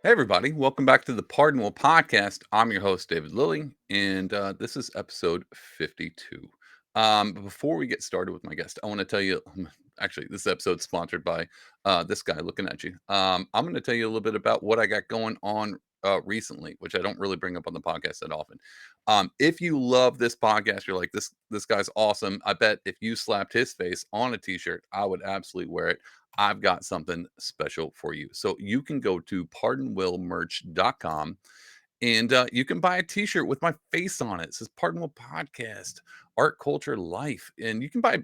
Hey, everybody. Welcome back to the Pardonable Podcast. I'm your host, David Lilly, and this is episode 52. But before we get started with my guest, I want to tell you actually, this episode's sponsored by this guy looking at you. I'm going to tell you a little bit about what I got going on recently, which I don't really bring up on the podcast that often. If you love this podcast, you're like, this guy's awesome. I bet if you slapped his face on a t shirt, I would absolutely wear it. I've got something special for you. So you can go to pardonwillmerch.com and you can buy a t-shirt with my face on it. It says Pardon Will Podcast, Art Culture Life. And you can buy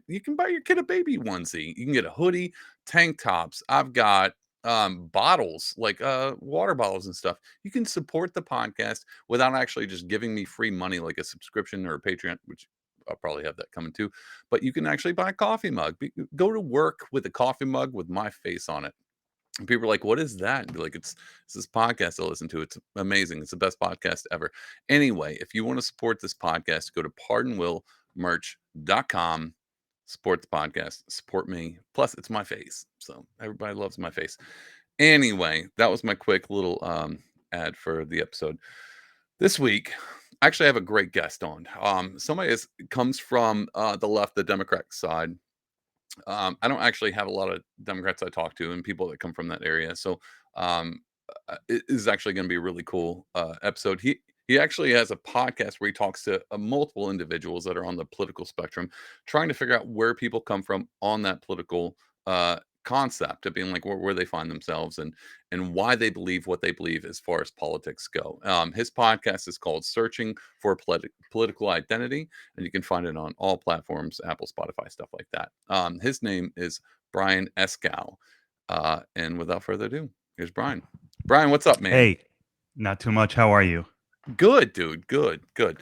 your kid a baby onesie. You can get a hoodie, tank tops. I've got bottles like water bottles and stuff. You can support the podcast without actually just giving me free money like a subscription or a Patreon, which I'll probably have that coming too. But you can actually buy a coffee mug. Go to work with a coffee mug with my face on it. And people are like, "What is that?" And be like, it's this podcast I listen to. It's amazing. It's the best podcast ever. Anyway, if you want to support this podcast, go to pardonwillmerch.com. Support the podcast. Support me. Plus, it's my face. So everybody loves my face. Anyway, that was my quick little ad for the episode. This week, actually, I have a great guest on. Somebody comes from the left, the Democratic side. I don't actually have a lot of Democrats I talk to and people that come from that area. So um, it is actually going to be a really cool episode. He actually has a podcast where he talks to multiple individuals that are on the political spectrum, trying to figure out where people come from on that political concept of being like where they find themselves and why they believe what they believe as far as politics go. His podcast is called Searching for Political Identity, and you can find it on all platforms, Apple, Spotify, stuff like that. His name is Brian Eskow. And without further ado, here's Brian. Brian, what's up, man? Hey, not too much. How are you? Good, dude. Good, good.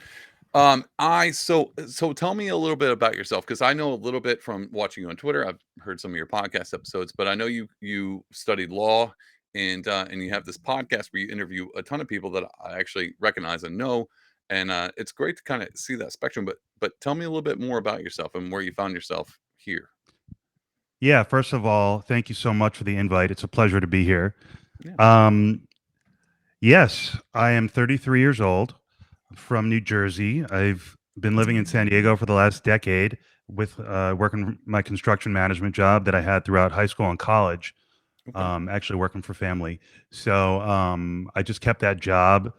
So tell me a little bit about yourself because I know a little bit from watching you on Twitter. I've heard some of your podcast episodes, but I know you studied law and you have this podcast where you interview a ton of people that I actually recognize and know. And it's great to kind of see that spectrum. But tell me a little bit more about yourself and where you found yourself here. Yeah, first of all, thank you so much for the invite. It's a pleasure to be here. Yeah, absolutely. Um, yes, I am 33 years old from New Jersey. I've been living in San Diego for the last decade with working my construction management job that I had throughout high school and college, Okay. actually working for family. So I just kept that job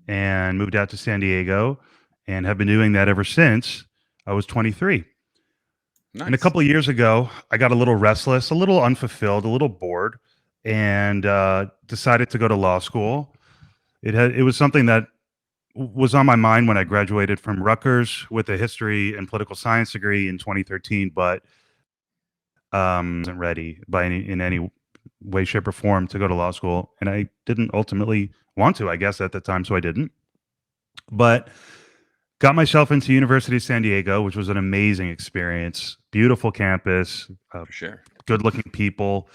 and moved out to San Diego and have been doing that ever since I was 23. And a Nice. couple of years ago, I got a little restless, a little unfulfilled, a little bored, and decided to go to law school. It was something that was on my mind when I graduated from Rutgers with a history and political science degree in 2013, but wasn't ready by in any way, shape, or form to go to law school, and I didn't ultimately want to, I guess, at the time, so I didn't. But got myself into University of San Diego, which was an amazing experience. Beautiful campus, For sure. good-looking people,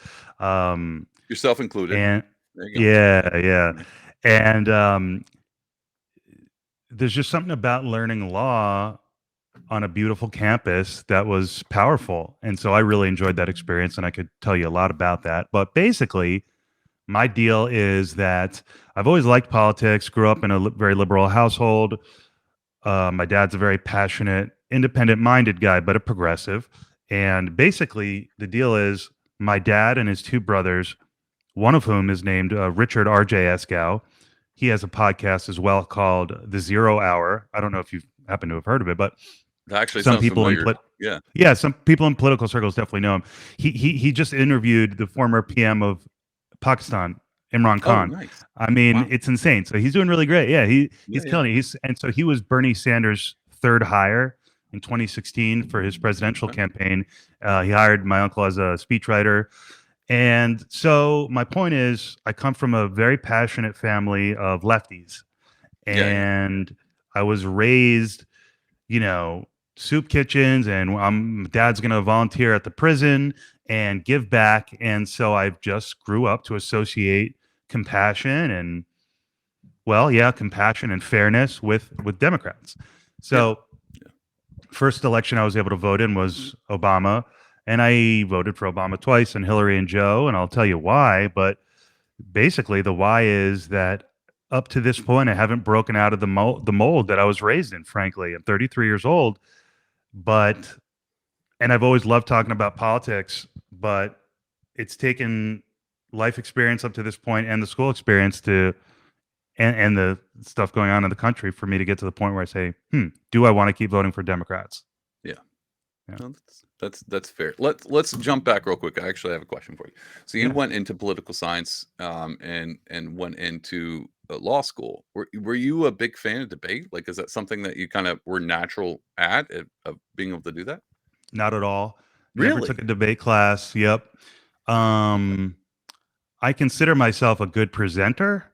Yourself included. and There you go. yeah, yeah. Yeah. And there's just something about learning law on a beautiful campus that was powerful, and so I really enjoyed that experience, and I could tell you a lot about that. But basically, my deal is that I've always liked politics. Grew up in a very liberal household. My dad's a very passionate, independent-minded guy, but a progressive. And basically, the deal is my dad and his two brothers, one of whom is named Richard R.J. Eskow. He has a podcast as well called The Zero Hour. I don't know if you happen to have heard of it, but That actually some sounds people in familiar. Yeah. yeah, some people in political circles definitely know him. He just interviewed the former PM of Pakistan, Imran Oh, Khan. nice. I mean, Wow. it's insane. So he's doing really great. Yeah, Yeah, he's yeah. killing it. And so he was Bernie Sanders' third hire in 2016 for his presidential Okay. campaign. He hired my uncle as a speechwriter. And so my point is, I come from a very passionate family of lefties, Yeah, yeah. and I was raised, soup kitchens, and dad's going to volunteer at the prison and give back. And so I just grew up to associate compassion and, well, yeah, compassion and fairness with Democrats. Yeah. So first election I was able to vote in was Obama, and I voted for Obama twice and Hillary and Joe, and I'll tell you why. But basically the why is that up to this point, I haven't broken out of the mold that I was raised in. Frankly, I'm 33 years old, but and I've always loved talking about politics, but it's taken life experience up to this point and the school experience to and the stuff going on in the country for me to get to the point where I say, do I want to keep voting for Democrats? Yeah. Yeah. No, that's fair. Let's jump back real quick. I actually have a question for you. So you Yeah. went into political science, and went into law school. Were you a big fan of debate? Like, is that something that you kind of were natural at of being able to do that? Not at all. Never took Really? a debate class. Yep. Um, I consider myself a good presenter.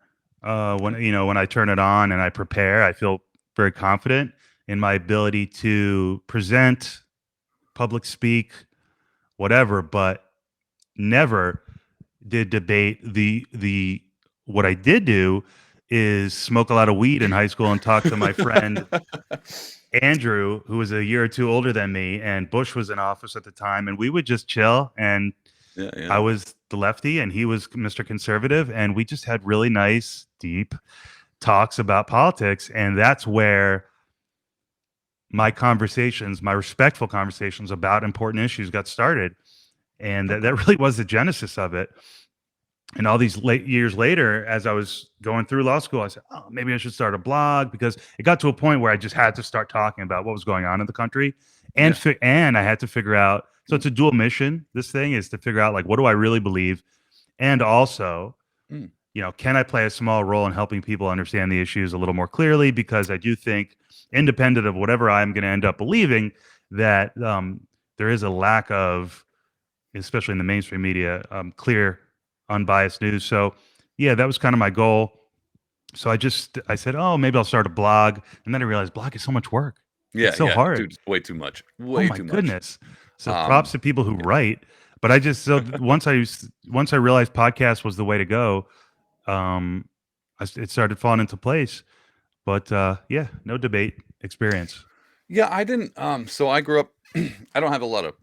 Okay. When I turn it on and I prepare, I feel very confident in my ability to present, public speak, whatever. But never did debate the what I did do is smoke a lot of weed in high school and talk to my friend Andrew, who was a year or two older than me, and Bush was in office at the time, and we would just chill. And Yeah, I yeah. was the lefty, and he was Mr. Conservative, and we just had really nice, deep talks about politics. And that's where my respectful conversations about important issues got started. And that, Okay. that really was the genesis of it. And all these late years later, as I was going through law school, I said, "Oh, maybe I should start a blog," because it got to a point where I just had to start talking about what was going on in the country, Yeah. and I had to figure out. So Mm, it's a dual mission. This thing is to figure out like what do I really believe, and also, mm. can I play a small role in helping people understand the issues a little more clearly? Because I do think, independent of whatever I'm going to end up believing, that there is a lack of, especially in the mainstream media, clear, unbiased news. So, yeah, that was kind of my goal. So I said, oh, maybe I'll start a blog, and then I realized blog is so much work. Yeah, It's so yeah, hard. dude, it's way too much. Oh Way my too much. goodness. So props Um, to people who yeah. write. But once I realized podcast was the way to go, um, it started falling into place. But yeah, no debate experience. Yeah, I didn't, so I grew up I don't have a lot of,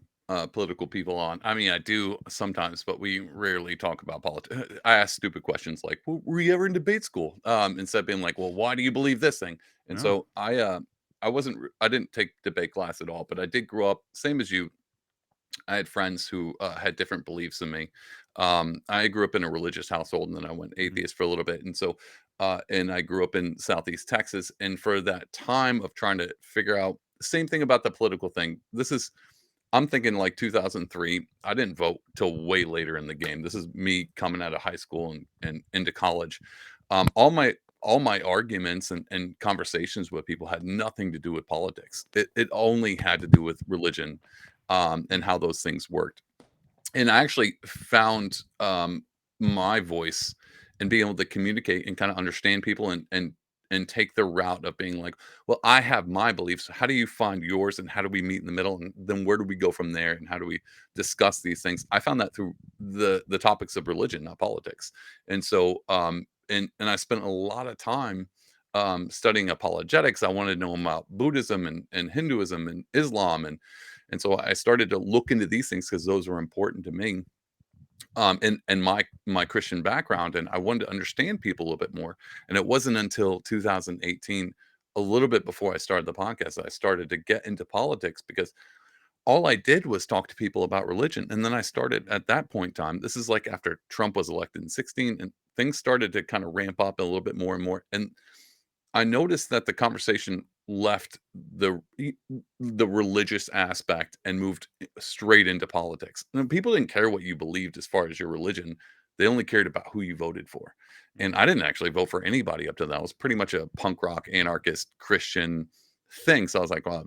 political people on. I mean, I do sometimes, but we rarely talk about politics. I ask stupid questions like, "W were you ever in debate school?" Instead of being like, "Well, why do you believe this thing?" And No. so I didn't take debate class at all, but I did grow up same as you. I had friends who, had different beliefs than me. I grew up in a religious household, and then I went Mhm. atheist for a little bit, and so, and I grew up in Southeast Texas, and for that time of trying to figure out same thing about the political thing. I'm thinking like 2003. I didn't vote till way later in the game. This is me coming out of high school and into college. All my arguments and conversations with people had nothing to do with politics. It only had to do with religion, and how those things worked. And I actually found, my voice and being able to communicate and kinda understand people and take the route of being like, "Well, I have my beliefs. How do you find yours, and how do we meet in the middle, and then where do we go from there, and how do we discuss these things?" I found that through the topics of religion, not politics. And so, and I spent a lot of time, studying apologetics. I wanted to know about Buddhism and Hinduism and Islam, and so I started to look into these things because those were important to me, and my Christian background, and I wanted to understand people a little bit more. And it wasn't until 2018, a little bit before I started the podcast, that I started to get into politics because all I did was talk to people about religion. And then I started at that point in time. This is like after Trump was elected in 16, and things started to kind of ramp up a little bit more and more. And I noticed that the conversation left the religious aspect and moved straight into politics. And people didn't care what you believed as far as your religion. They only cared about who you voted for. And Mhm. I didn't actually vote for anybody up to that. I was pretty much a punk rock anarchist Christian thing. So I was like, well,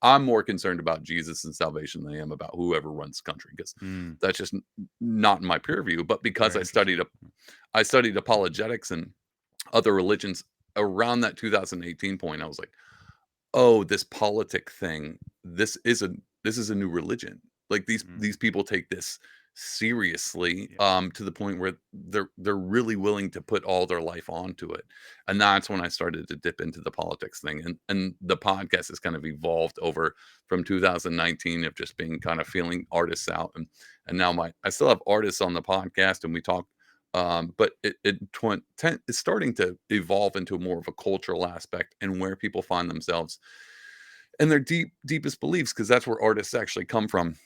I'm more concerned about Jesus and salvation than I am about whoever runs the country, because Mm, that's just not in my peer view. But because very interesting. I studied apologetics and other religions around that 2018 point, I was like, "Oh, this politic thing, this is a new religion." Like Mm, these people take this seriously, yeah. to the point where they're really willing to put all their life onto it. And that's when I started to dip into the politics thing. And the podcast has kind of evolved over from 2019 of just being kind of feeling artists out, and now my I still have artists on the podcast, and we talk But it's starting to evolve into more of a cultural aspect and where people find themselves and their deepest beliefs, because that's where artists actually come from.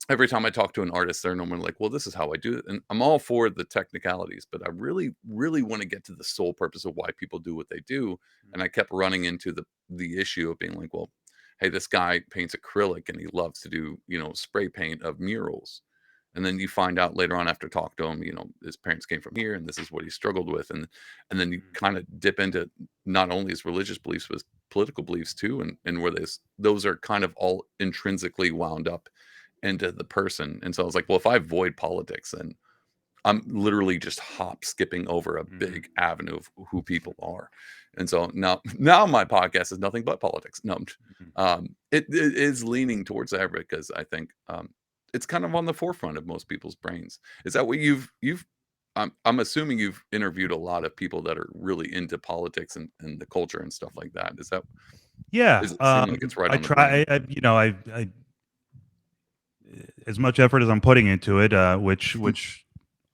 Every time I talk to an artist, they're normally like, "Well, this is how I do it," and I'm all for the technicalities, but I really, really want to get to the sole purpose of why people do what they do. And I kept running into the issue of being like, "Well, hey, this guy paints acrylic and he loves to do spray paint of murals." And then you find out later on after talk to him, his parents came from here and this is what he struggled with. And then you kind of dip into not only his religious beliefs, but his political beliefs too. And where those are kind of all intrinsically wound up into the person. And so I was like, well, if I avoid politics, then I'm literally just hop skipping over a Mhm. big avenue of who people are. And so now my podcast is nothing but politics. No, Mhm. it is leaning towards that because I think it's kind of on the forefront of most people's brains. Is that what you've I'm assuming you've interviewed a lot of people that are really into politics and the culture and stuff like that. Yeah, Does it seem like it's right I on the brain? try. I as much effort as I'm putting into it, which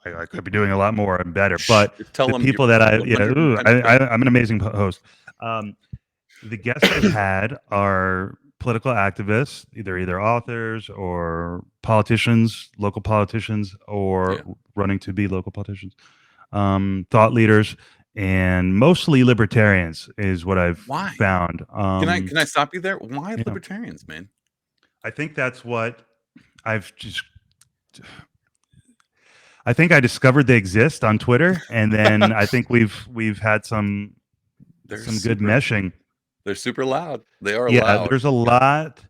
I could be doing a lot more and better. Shh, But tell the them you're people that $110%. I'm an amazing host. The guests I've had are political activists, either authors or politicians, local politicians, or Yeah. running to be local politicians, thought leaders, and mostly libertarians is what I've Why? found. Can I stop you there? Why Yeah, libertarians, man? I think that's what I've just I think I discovered they exist on Twitter, and then I think we've had They're some good super meshing. they're super loud. They are Yeah, loud. there's a lot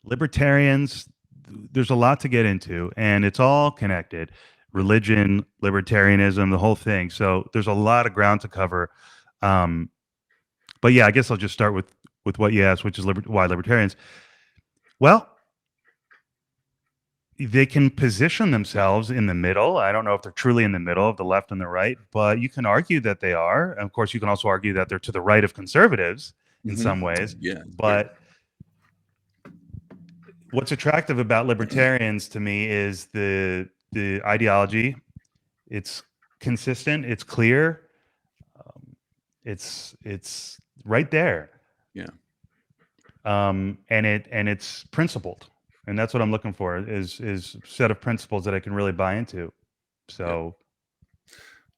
libertarians. There's a lot to get into, and it's all connected. Yeah. Religion, libertarianism, the whole thing. So there's a lot of ground to cover. Um, but yeah, I guess I'll just start with what you asked, which is why libertarians. Well, they can position themselves in the middle. I don't know if they're truly in the middle of the left and the right, but you can argue that they are. And of course, you can also argue that they're to the right of conservatives in Mhm. some ways. Yeah, very. But what's attractive about libertarians to me is the ideology. It's consistent. It's clear. It's right there, Yeah. and it's principled, and that's what I'm looking for is a set of principles that I can really buy into. Yeah. So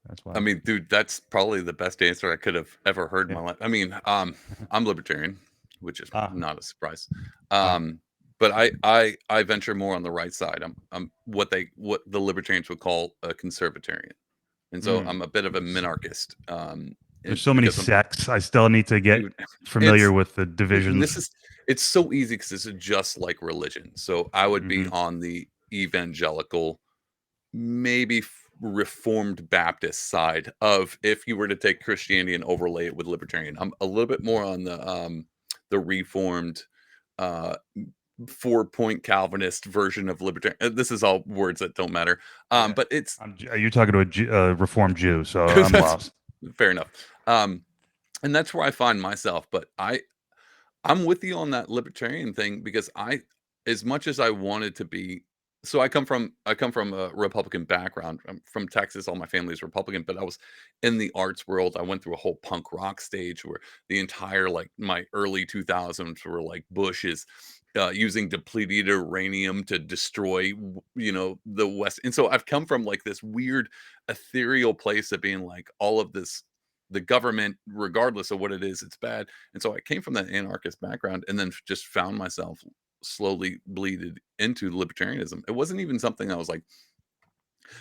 that's I why. mean, dude, that's probably the best answer I could have ever heard in Yeah. my life. I mean, I'm libertarian, which is Ah, not a surprise. ah. But I venture more on the right side. I'm what the libertarians would call a conservatarian. And so Mm. I'm a bit of a minarchist. There's so many Because I'm sects. I still need to get dude, familiar it's with the and divisions. it's so easy because it's just like religion. So I would be Hmm. on the evangelical, maybe reformed Baptist side of if you were to take Christianity and overlay it with libertarian. I'm a little bit more on the reformed uh 4-point Calvinist version of libertarian. This is all words that don't matter. Yeah. But it's You're talking to a Reformed Jew, so I'm that's lost. fair enough. Um and that's where I find myself, but I'm with you on that libertarian thing because as much as I wanted to be, so I come from a Republican background. I'm from Texas. All my family is Republican, but I was in the arts world. I went through a whole punk rock stage where the entire like my early 2000s were like Bush is using depleted uranium to destroy, the West. And so I've come from like this weird ethereal place of being like all of this, the government, regardless of what it is, it's bad. And so I came from that anarchist background and then just found myself slowly bleeded into libertarianism. It wasn't even something I was like,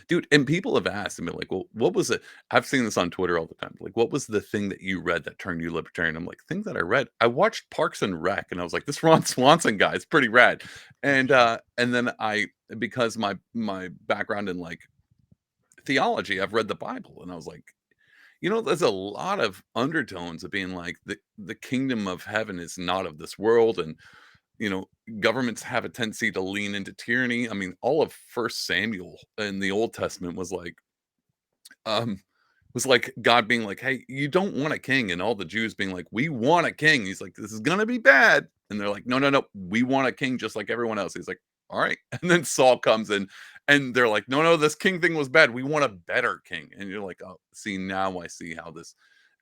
dude, and people have asked me like, well, what was it? I've seen this on Twitter all the time. Like, what was the thing that you read that turned you libertarian? I'm like, things that I read. I watched Parks and Rec and I was like, this Ron Swanson guy is pretty rad. And then because my background in like theology, I've read the Bible and I was like, there's a lot of undertones of being like the kingdom of heaven is not of this world, and you know, governments have a tendency to lean into tyranny. I mean, all of First Samuel in the Old Testament um was like God being like, "Hey, you don't want a king," and all the Jews being like, "We want a king." He's like, "This is gonna be bad," and they're like, "No, no, no, we want a king just like everyone else." He's like, "All right," and then Saul comes in And they're like, no, this king thing was bad. We want a better king. And you're like, oh, see, now I see how this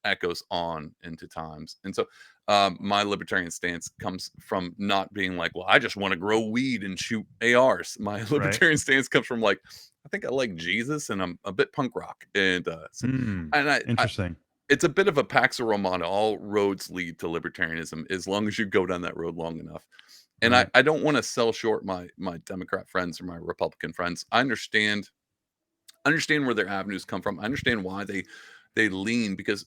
echoes on into times. And so my libertarian stance comes from not being like, well, I just want to grow weed and shoot ARs. My Right. libertarian stance comes from like, I think I like Jesus and I'm a bit punk rock. And so, and I Interesting. it's a bit of a Pax Romana. All roads lead to libertarianism as long as you go down that road long enough. And Right. I don't want to sell short my Democrat friends or my Republican friends. I understand where their avenues come from. I understand why they lean, because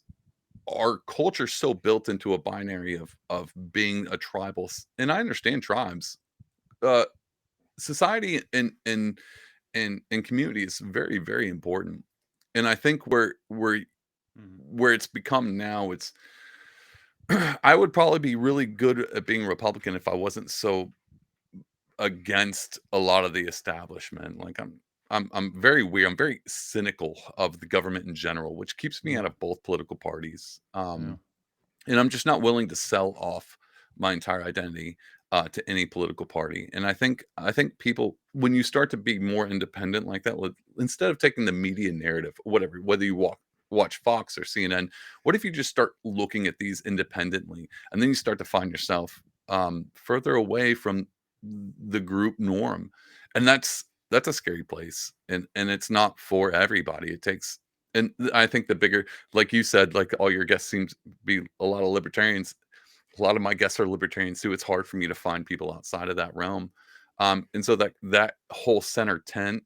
our culture's so built into a binary of being a tribal, and I understand tribes. Uh, Society and community is very, very important. And I think where it's become now, it's I would probably be really good at being Republican if I wasn't so against a lot of the establishment. Like I'm very weird. I'm very cynical of the government in general, which keeps me out Yeah. of both political parties. Yeah. And I'm just not willing to sell off my entire identity to any political party. And I think people, when you start to be more independent like that, instead of taking the media narrative, whatever, whether you watch Fox or CNN, what if you just start looking at these independently, and then you start to find yourself further away from the group norm, and that's a scary place, and it's not for everybody. It takes, and I think the bigger, like you said, like all your guests seem to be a lot of libertarians. A lot of my guests are libertarians too. It's hard for me to find people outside of that realm, and so that whole center tent.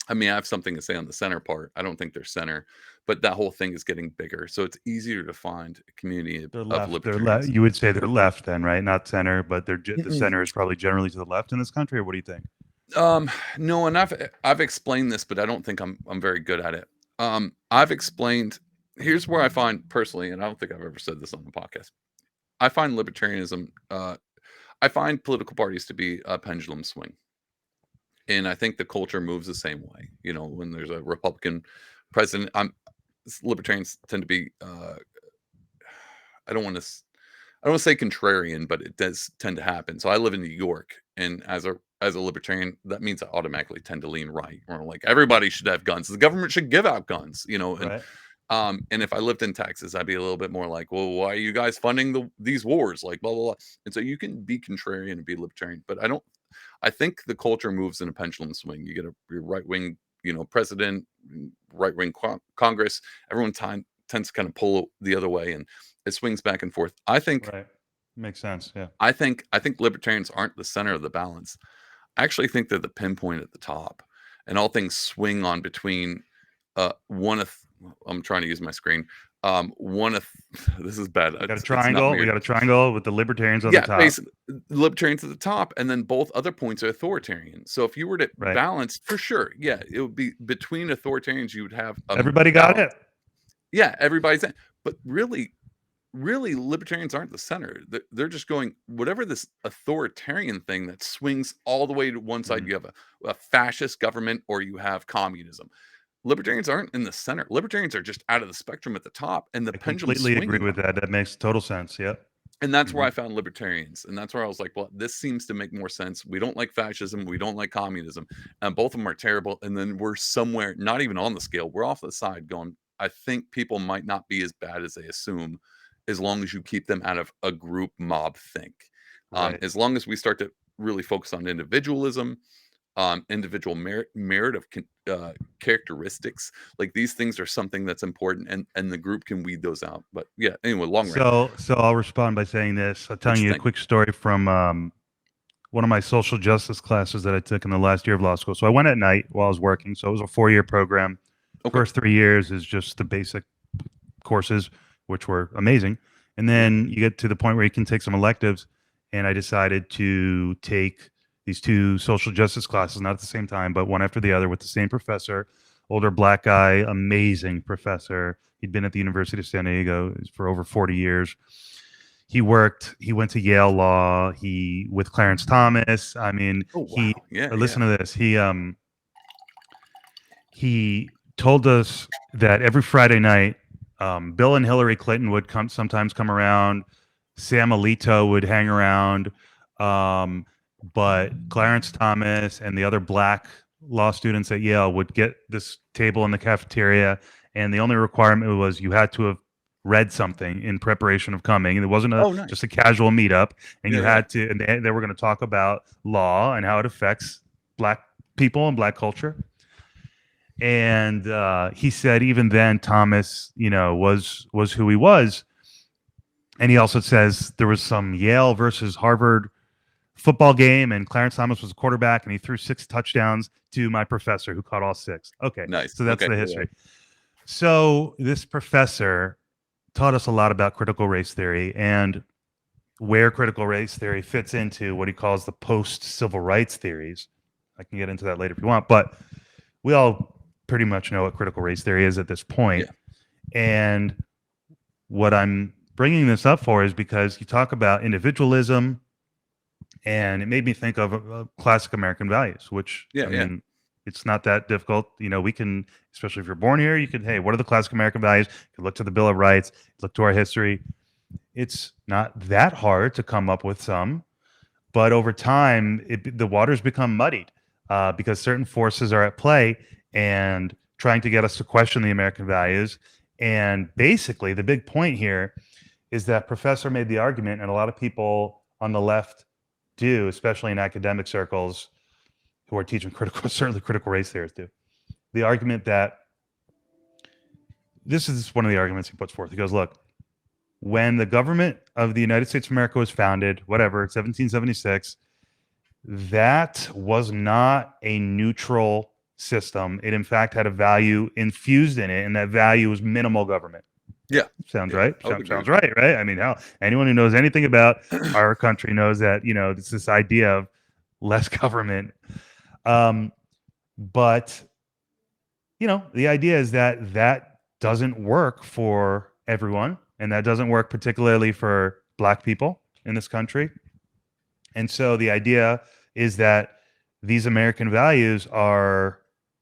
I mean, I have something to say on the center part. I don't think they're center, but that whole thing is getting bigger, so it's easier to find a community They're of left. They're left. libertarians. You would say they're left then, right? Not center, but the Mm-mm. center is probably generally to the left in this country. Or what do you think? No, and I've explained this, but I don't think I'm very good at it. I've explained. Here's where I find personally, and I don't think I've ever said this on the podcast. I find libertarianism. I find political parties to be a pendulum swing, and I think the culture moves the same way. You know, when there's a Republican president, libertarians tend to be. I don't want to. I don't want to say contrarian, but it does tend to happen. So I live in New York, and as a libertarian, that means I automatically tend to lean right. Or like everybody should have guns. The government should give out guns, Right. and if I lived in Texas, I'd be a little bit more like, well, why are you guys funding these wars? Like blah blah blah. And so you can be contrarian and be libertarian, but I don't. I think the culture moves in a pendulum swing. You get a right wing, president, right wing Congress. Everyone tends to kind of pull the other way, and it swings back and forth. I think Right. Makes sense. Yeah. I think libertarians aren't the center of the balance. I actually think they're the pinpoint at the top, and all things swing on between one of. I'm trying to use my screen. One of this is bad. We got a It's not triangle. We weird. got a triangle with the libertarians on the Yeah, top. basically, libertarians at the top, and then both other points are authoritarian. So if you were to Right. balance, for sure, yeah, it would be between authoritarians. You would have a Everybody got balance. it. Yeah, everybody's in, but really libertarians aren't the center. They're just going whatever this authoritarian thing that swings all the way to one side. Mm. You have a fascist government, or you have communism. Libertarians aren't in the center. Libertarians are just out of the spectrum at the top, and the I pendulum's completely agree swinging with on that. them. That makes total sense. Yep. And that's where Hmm. I found libertarians, and that's where I was like, well, this seems to make more sense. We don't like fascism, we don't like communism, and both of them are terrible. And then we're somewhere not even on the scale. We're off the side going, I think people might not be as bad as they assume, as long as you keep them out of a group mob think. Right. As long as we start to really focus on individualism, individual merit of characteristics, like these things are something that's important, and the group can weed those out. But yeah, anyway, long rant. So I'll respond by saying this. I'll tell What you you a think? quick story from one of my social justice classes that I took in the last year of law school. So I went at night while I was working. So it was a 4-year program. Okay. First 3 years is just the basic courses, which were amazing. And then you get to the point where you can take some electives. And I decided to take these 2 social justice classes, not at the same time, but one after the other with the same professor, older black guy, amazing professor. He'd been at the University of San Diego for over 40 years. He went to Yale Law, with Clarence Thomas. I mean, Oh wow. Yeah, listen to this. He told us that every Friday night, Bill and Hillary Clinton would sometimes come around. Sam Alito would hang around. But Clarence Thomas and the other black law students at Yale would get this table in the cafeteria, and the only requirement was you had to have read something in preparation of coming. And it wasn't Oh, just nice. a casual meetup, and Yeah, you yeah. had to, and they were going to talk about law and how it affects Black people and Black culture. And he said even then Thomas, was who he was. And he also says there was some Yale versus Harvard football game, and Clarence Thomas was a quarterback, and he threw 6 touchdowns to my professor who caught all 6. Okay, Nice. so that's Okay. the Yeah, yeah. history. So this professor taught us a lot about critical race theory and where critical race theory fits into what he calls the post-civil rights theories. I can get into that later if you want, but we all pretty much know what critical race theory is at this point. Yeah. And what I'm bringing this up for is because you talk about individualism, and it made me think of classic American values, which, Yeah, I yeah. mean, it's not that difficult. We can, especially if you're born here, you can, hey, what are the classic American values? You can look to the Bill of Rights, look to our history. It's not that hard to come up with some, but over time, the waters become muddied because certain forces are at play and trying to get us to question the American values. And basically, the big point here is that professor made the argument, and a lot of people on the left do, especially in academic circles who are teaching certainly critical race theorists do. The argument that this is one of the arguments he puts forth. He goes, look, when the government of the United States of America was founded, whatever, 1776, that was not a neutral system. It, in fact, had a value infused in it, and that value was minimal government. Yeah. Sounds Yeah. right. I would agree Sounds with right, right? I mean, hell, anyone who knows anything about our country knows that, it's this idea of less government. But, the idea is that that doesn't work for everyone, and that doesn't work particularly for Black people in this country. And so the idea is that these American values are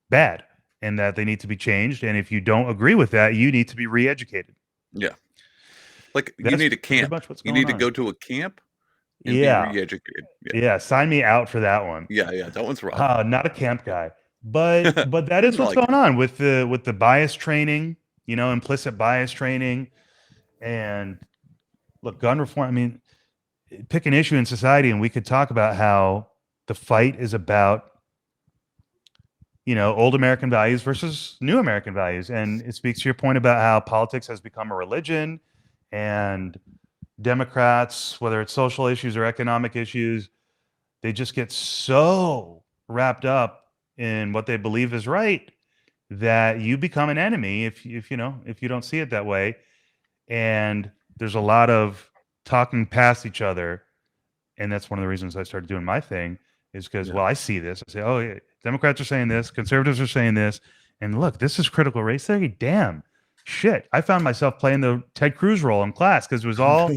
bad and that they need to be changed. And if you don't agree with that, you need to be re-educated. Yeah. Like, you That's need a pretty camp. much what's You going need to on. go to a camp and be Yeah. re-educated. Yeah. Yeah. Sign me out for that one. Yeah, yeah. That one's rough. Not a camp guy. But that is what's Like, going on with the bias training, implicit bias training. And look, gun reform, I mean, pick an issue in society and we could talk about how the fight is about old American values versus new American values. And it speaks to your point about how politics has become a religion, and Democrats, whether it's social issues or economic issues, they just get so wrapped up in what they believe is right that you become an enemy if you don't see it that way. And there's a lot of talking past each other, and that's one of the reasons I started doing my thing, is because, well, I see this. I say, oh, yeah, Democrats are saying this, conservatives are saying this, and look, this is critical race theory. Damn, shit! I found myself playing the Ted Cruz role in class because it was all,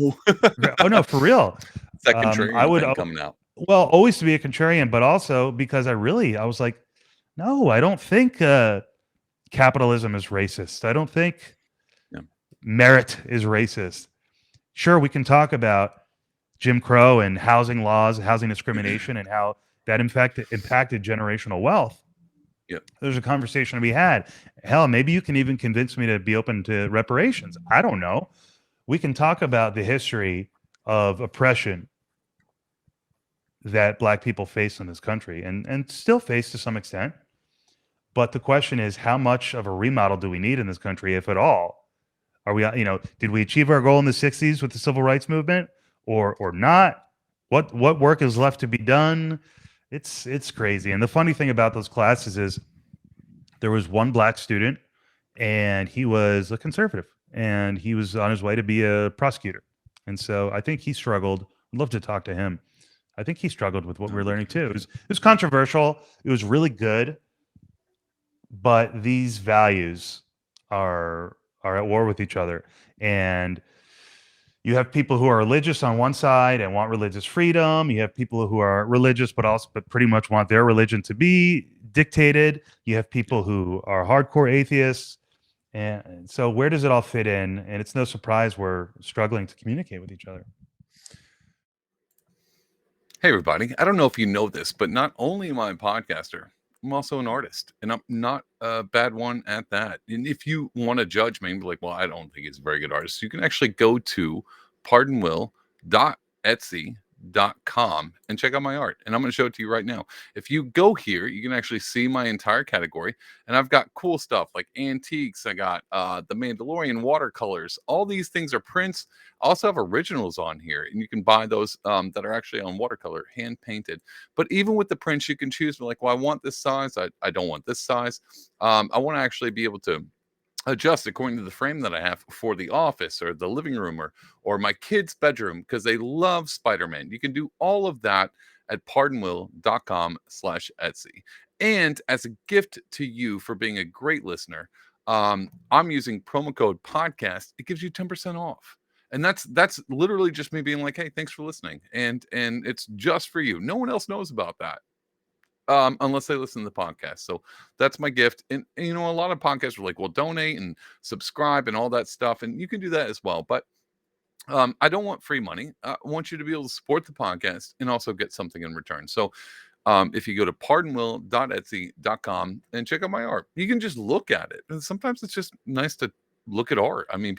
oh no, for real. it's that I contrarian would, thing coming out. well, always to be a contrarian, but also because I was like, no, I don't think capitalism is racist. I don't think merit is racist. Sure, we can talk about Jim Crow and housing laws, housing discrimination, and how that in fact impacted generational wealth. Yep. There's a conversation to be had. Hell, maybe you can even convince me to be open to reparations. I don't know. We can talk about the history of oppression that Black people face in this country and still face to some extent. But the question is, how much of a remodel do we need in this country, if at all? Are we, did we achieve our goal in the 60s with the civil rights movement or not? What work is left to be done? It's crazy. And the funny thing about those classes is there was one Black student, and he was a conservative, and he was on his way to be a prosecutor. And so I think he struggled. I'd love to talk to him. I think he struggled with what we're learning too. It was controversial. It was really good, but these values are at war with each other. And you have people who are religious on one side and want religious freedom. You have people who are religious but pretty much want their religion to be dictated. You have people who are hardcore atheists. And so where does it all fit in? And it's no surprise we're struggling to communicate with each other. Hey, everybody. I don't know if you know this, but not only am I a podcaster, I'm also an artist, and I'm not a bad one at that. And if you want to judge me and be like, well, I don't think he's a very good artist, you can actually go to pardonwill.etsy.com and check out my art. And I'm going to show it to you right now. If you go here, you can actually see my entire category. And I've got cool stuff like antiques. I got the Mandalorian watercolors. All these things are prints. I also have originals on here, and you can buy those that are actually on watercolor, hand painted. But even with the prints, you can choose like, well, I want this size. I don't want this size. I want to actually be able to adjust according to the frame that I have for the office or the living room or my kids' bedroom because they love Spider-Man. You can do all of that at pardonwill.com/Etsy. And as a gift to you for being a great listener, I'm using promo code podcast. It gives you 10% off. And that's literally just me being like, hey, thanks for listening. And it's just for you. No one else knows about that. Unless they listen to the podcast. So that's my gift. And you know, a lot of podcasts are like, well, donate and subscribe and all that stuff. And you can do that as well. But I don't want free money. I want you to be able to support the podcast and also get something in return. So if you go to pardonwill.etsy.com and check out my art, you can just look at it. And sometimes it's just nice to look at art. I mean,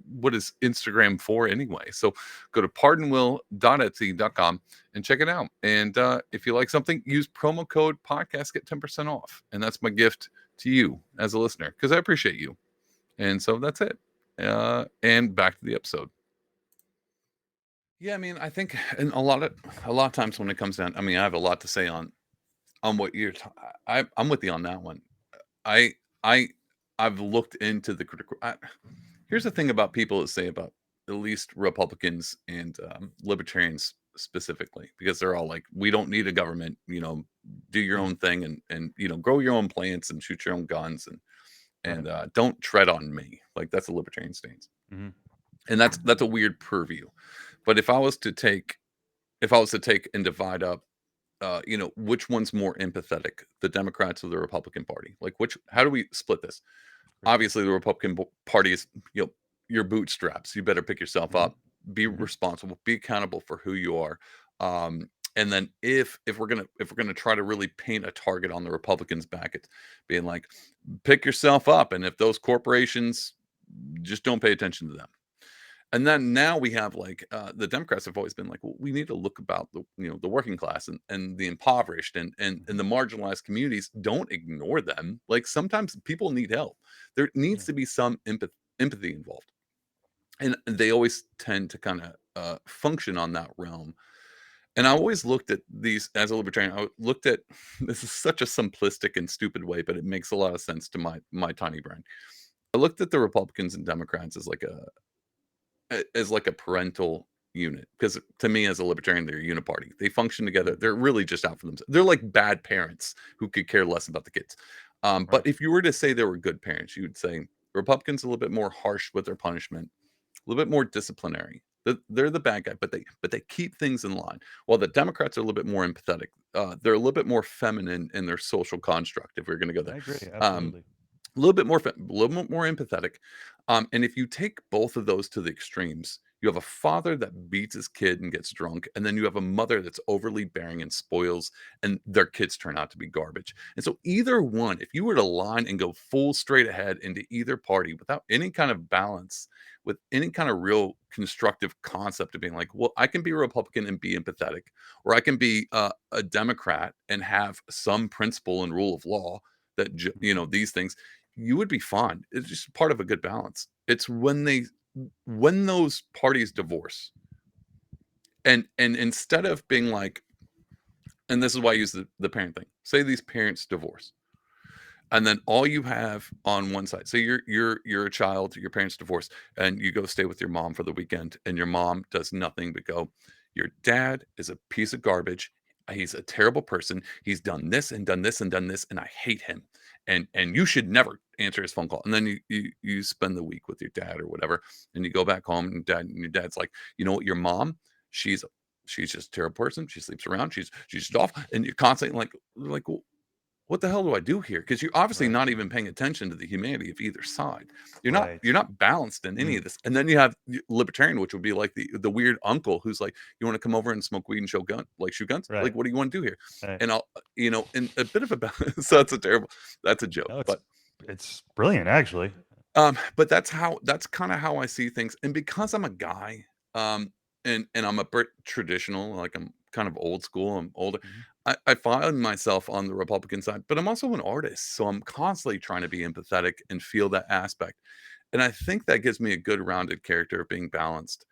what is Instagram for anyway? So go to pardonwill.etsy.com and check it out. And if you like something, use promo code podcast, get 10% off. And that's my gift to you as a listener because I appreciate you. And so that's it. And back to the episode. Yeah, I mean, I think, and a lot of times when it comes down, I mean, I have a lot to say on what I'm with you on that one. I I I've looked into the critical. Here's the thing about people that say about at least Republicans and libertarians specifically, because they're all like, we don't need a government. Do your Mhm. own thing and grow your own plants and shoot your own guns and Right. don't tread on me. Like that's a libertarian stance, Mhm. and that's a weird purview. But if I was to take and divide up, which one's more empathetic, the Democrats or the Republican Party? Like, how do we split this? Great question. Obviously, the Republican Party is, your bootstraps. You better pick yourself Mhm. up, be Mhm. responsible, be accountable for who you are. And then if we're gonna try to really paint a target on the Republicans' back, it's being like, pick yourself up, and if those corporations just don't pay attention to them. And then now we have like the Democrats have always been like, well, we need to look about the working class and the impoverished and Mhm. the marginalized communities. Don't ignore them. Like sometimes people need help. There needs Yeah. to be some empathy involved, and they always tend to kind of function on that realm. And I always looked at these as a libertarian. I looked at this is such a simplistic and stupid way, but it makes a lot of sense to my tiny brain. I looked at the Republicans and Democrats as like a parental unit because to me as a libertarian they're a uniparty. They function together. Mhm. They're really just out for themselves. They're like bad parents who could care less about the kids. But Right. if you were to say they were good parents, you would say Republicans a little bit more harsh with their punishment, a little bit more disciplinary. They're the bad guy, but they keep things in line, while the Democrats are a little bit more empathetic. They're a little bit more feminine in their social construct, if we're going to go there. I agree. um, Absolutely. a little bit more a little bit more empathetic. And if you take both of those to the extremes, you have a father that beats his kid and gets drunk, and then you have a mother that's overly bearing and spoils, and their kids turn out to be garbage. And so either one, if you were to line and go full straight ahead into either party without any kind of balance, with any kind of real constructive concept of being like, well, I can be a Republican and be empathetic, or I can be a Democrat and have some principle and rule of law that Mhm. these things, you would be fine. It's just part of a good balance. It's when those parties divorce, and instead of being like, and this is why I use the parent thing. Say these parents divorce, and then all you have on one side. So you're a child, your parents divorce, and you go stay with your mom for the weekend, and your mom does nothing but go, your dad is a piece of garbage. He's a terrible person. He's done this and done this and done this, and I hate him. And you should never answer his phone call. And then you spend the week with your dad or whatever, and you go back home, and your dad's like, you know what, your mom, she's she's just a terrible person. She sleeps around. She's just off, and you're constantly like, what the hell do I do here? Because you're obviously Right. not even paying attention to the humanity of either side. Right. You're not balanced in any Mm. of this. And then you have libertarian, which would be like the weird uncle who's like, you want to come over and smoke weed and shoot guns? Like, Right. what do you want to do here? Right. And I'll, in a bit of a balance. So that's a joke, No, but it's brilliant actually. but that's kind of how I see things. And because I'm a guy, um, and I'm a bit traditional, like I'm kind of old school, I'm older. Mhm. I find myself on the Republican side, but I'm also an artist, so I'm constantly trying to be empathetic and feel that aspect. And I think that gives me a good rounded character of being balanced.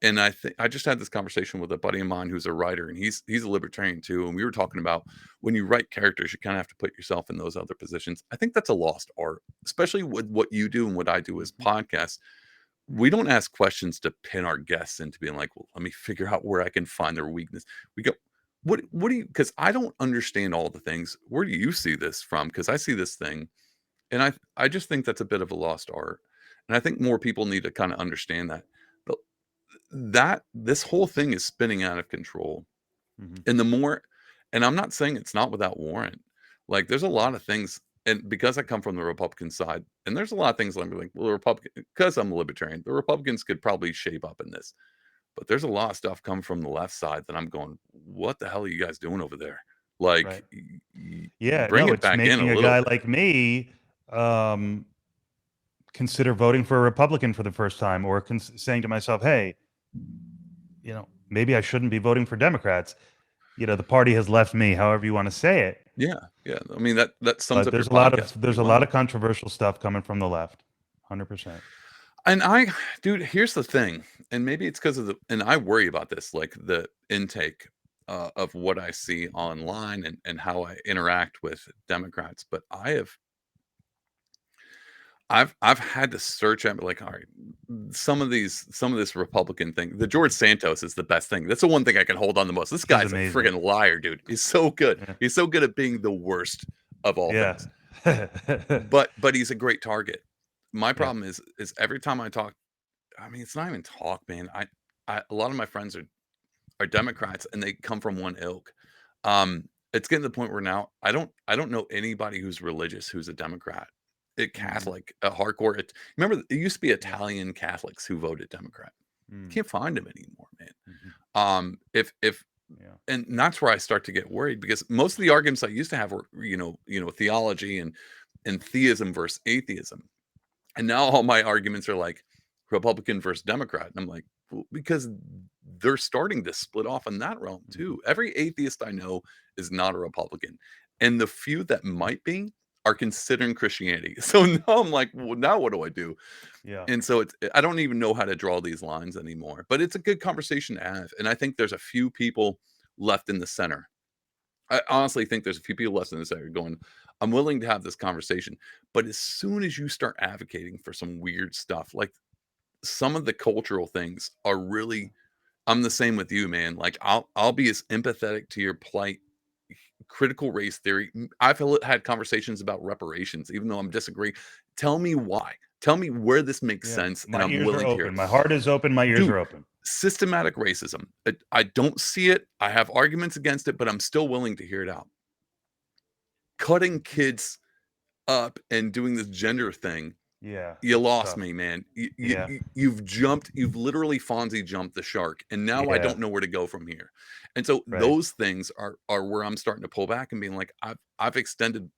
And I think I just had this conversation with a buddy of mine who's a writer, and he's a libertarian too. And we were talking about when you write characters, you kind of have to put yourself in those other positions. I think that's a lost art, especially with what you do and what I do as Mhm. podcasts. We don't ask questions to pin our guests into being like, well, let me figure out where I can find their weakness. We go, what do you, because I don't understand all the things. Where do you see this from? Because I see this thing, and I just think that's a bit of a lost art. And I think more people need to kind of understand that. But that this whole thing is spinning out of control. Mhm. And the more, and I'm not saying it's not without warrant. Like there's a lot of things, and because I come from the Republican side, and there's a lot of things I'm like, well, the Republican, because I'm a libertarian, the Republicans could probably shape up in this. But there's a lot of stuff coming from the left side that I'm going, what the hell are you guys doing over there? Like, Right. Yeah, bring no, it it's back in a making a little guy bit. like me um, consider voting for a Republican for the first time, or saying to myself, "Hey, maybe I shouldn't be voting for Democrats." The party has left me, however you want to say it. Yeah, yeah. I mean that sums But up your there's a lot podcast of pretty there's a well. lot of controversial stuff coming from the left. 100%. And dude, here's the thing, and maybe it's because of and I worry about this, like the intake of what I see online and how I interact with Democrats. But I've had to search at like, all right, some of this Republican thing. The George Santos is the best thing. That's the one thing I can hold on the most. This He's guy's a amazing. friggin' liar, dude. He's so good. Yeah. He's so good at being the worst of all Yeah. things. But he's a great target. My Yeah. problem is every time I talk, I mean, it's not even talk, man. I a lot of my friends are Democrats and they come from one ilk. It's getting to the point where now I don't know anybody who's religious who's a Democrat. It Mhm. Catholic, a hardcore. Remember, it used to be Yeah. Italian Catholics who voted Democrat. Mm. Can't find them anymore, man. Mhm. If Yeah. and that's where I start to get worried because most of the arguments I used to have were theology and theism versus atheism. And now all my arguments are like Republican versus Democrat. And I'm like, well, because they're starting to split off in that realm Mhm. too. Every atheist I know is not a Republican. And the few that might be are considering Christianity. So now I'm like, well, now what do I do? Yeah. And so I don't even know how to draw these lines anymore. But it's a good conversation to have. And I think there's a few people left in the center. I honestly think there's a few people left in this area going, I'm willing to have this conversation. But as soon as you start advocating for some weird stuff, like some of the cultural things are really, I'm the same with you, man. Like I'll be as empathetic to your plight, critical race theory. I've had conversations about reparations, even though I'm disagreeing. Tell me why. Tell me where this makes Yeah. sense, and My I'm ears are willing to hear open. it. My heart is open. My ears Dude, are open. systematic racism. I don't see it. I have arguments against it, but I'm still willing to hear it out. Cutting kids up and doing this gender thing, Yeah. you It's lost tough. me, man. Yeah. You've literally Fonzie jumped the shark, and now I Yeah. don't know where to go from here. And so Right. those things are where I'm starting to pull back and being like, I've extended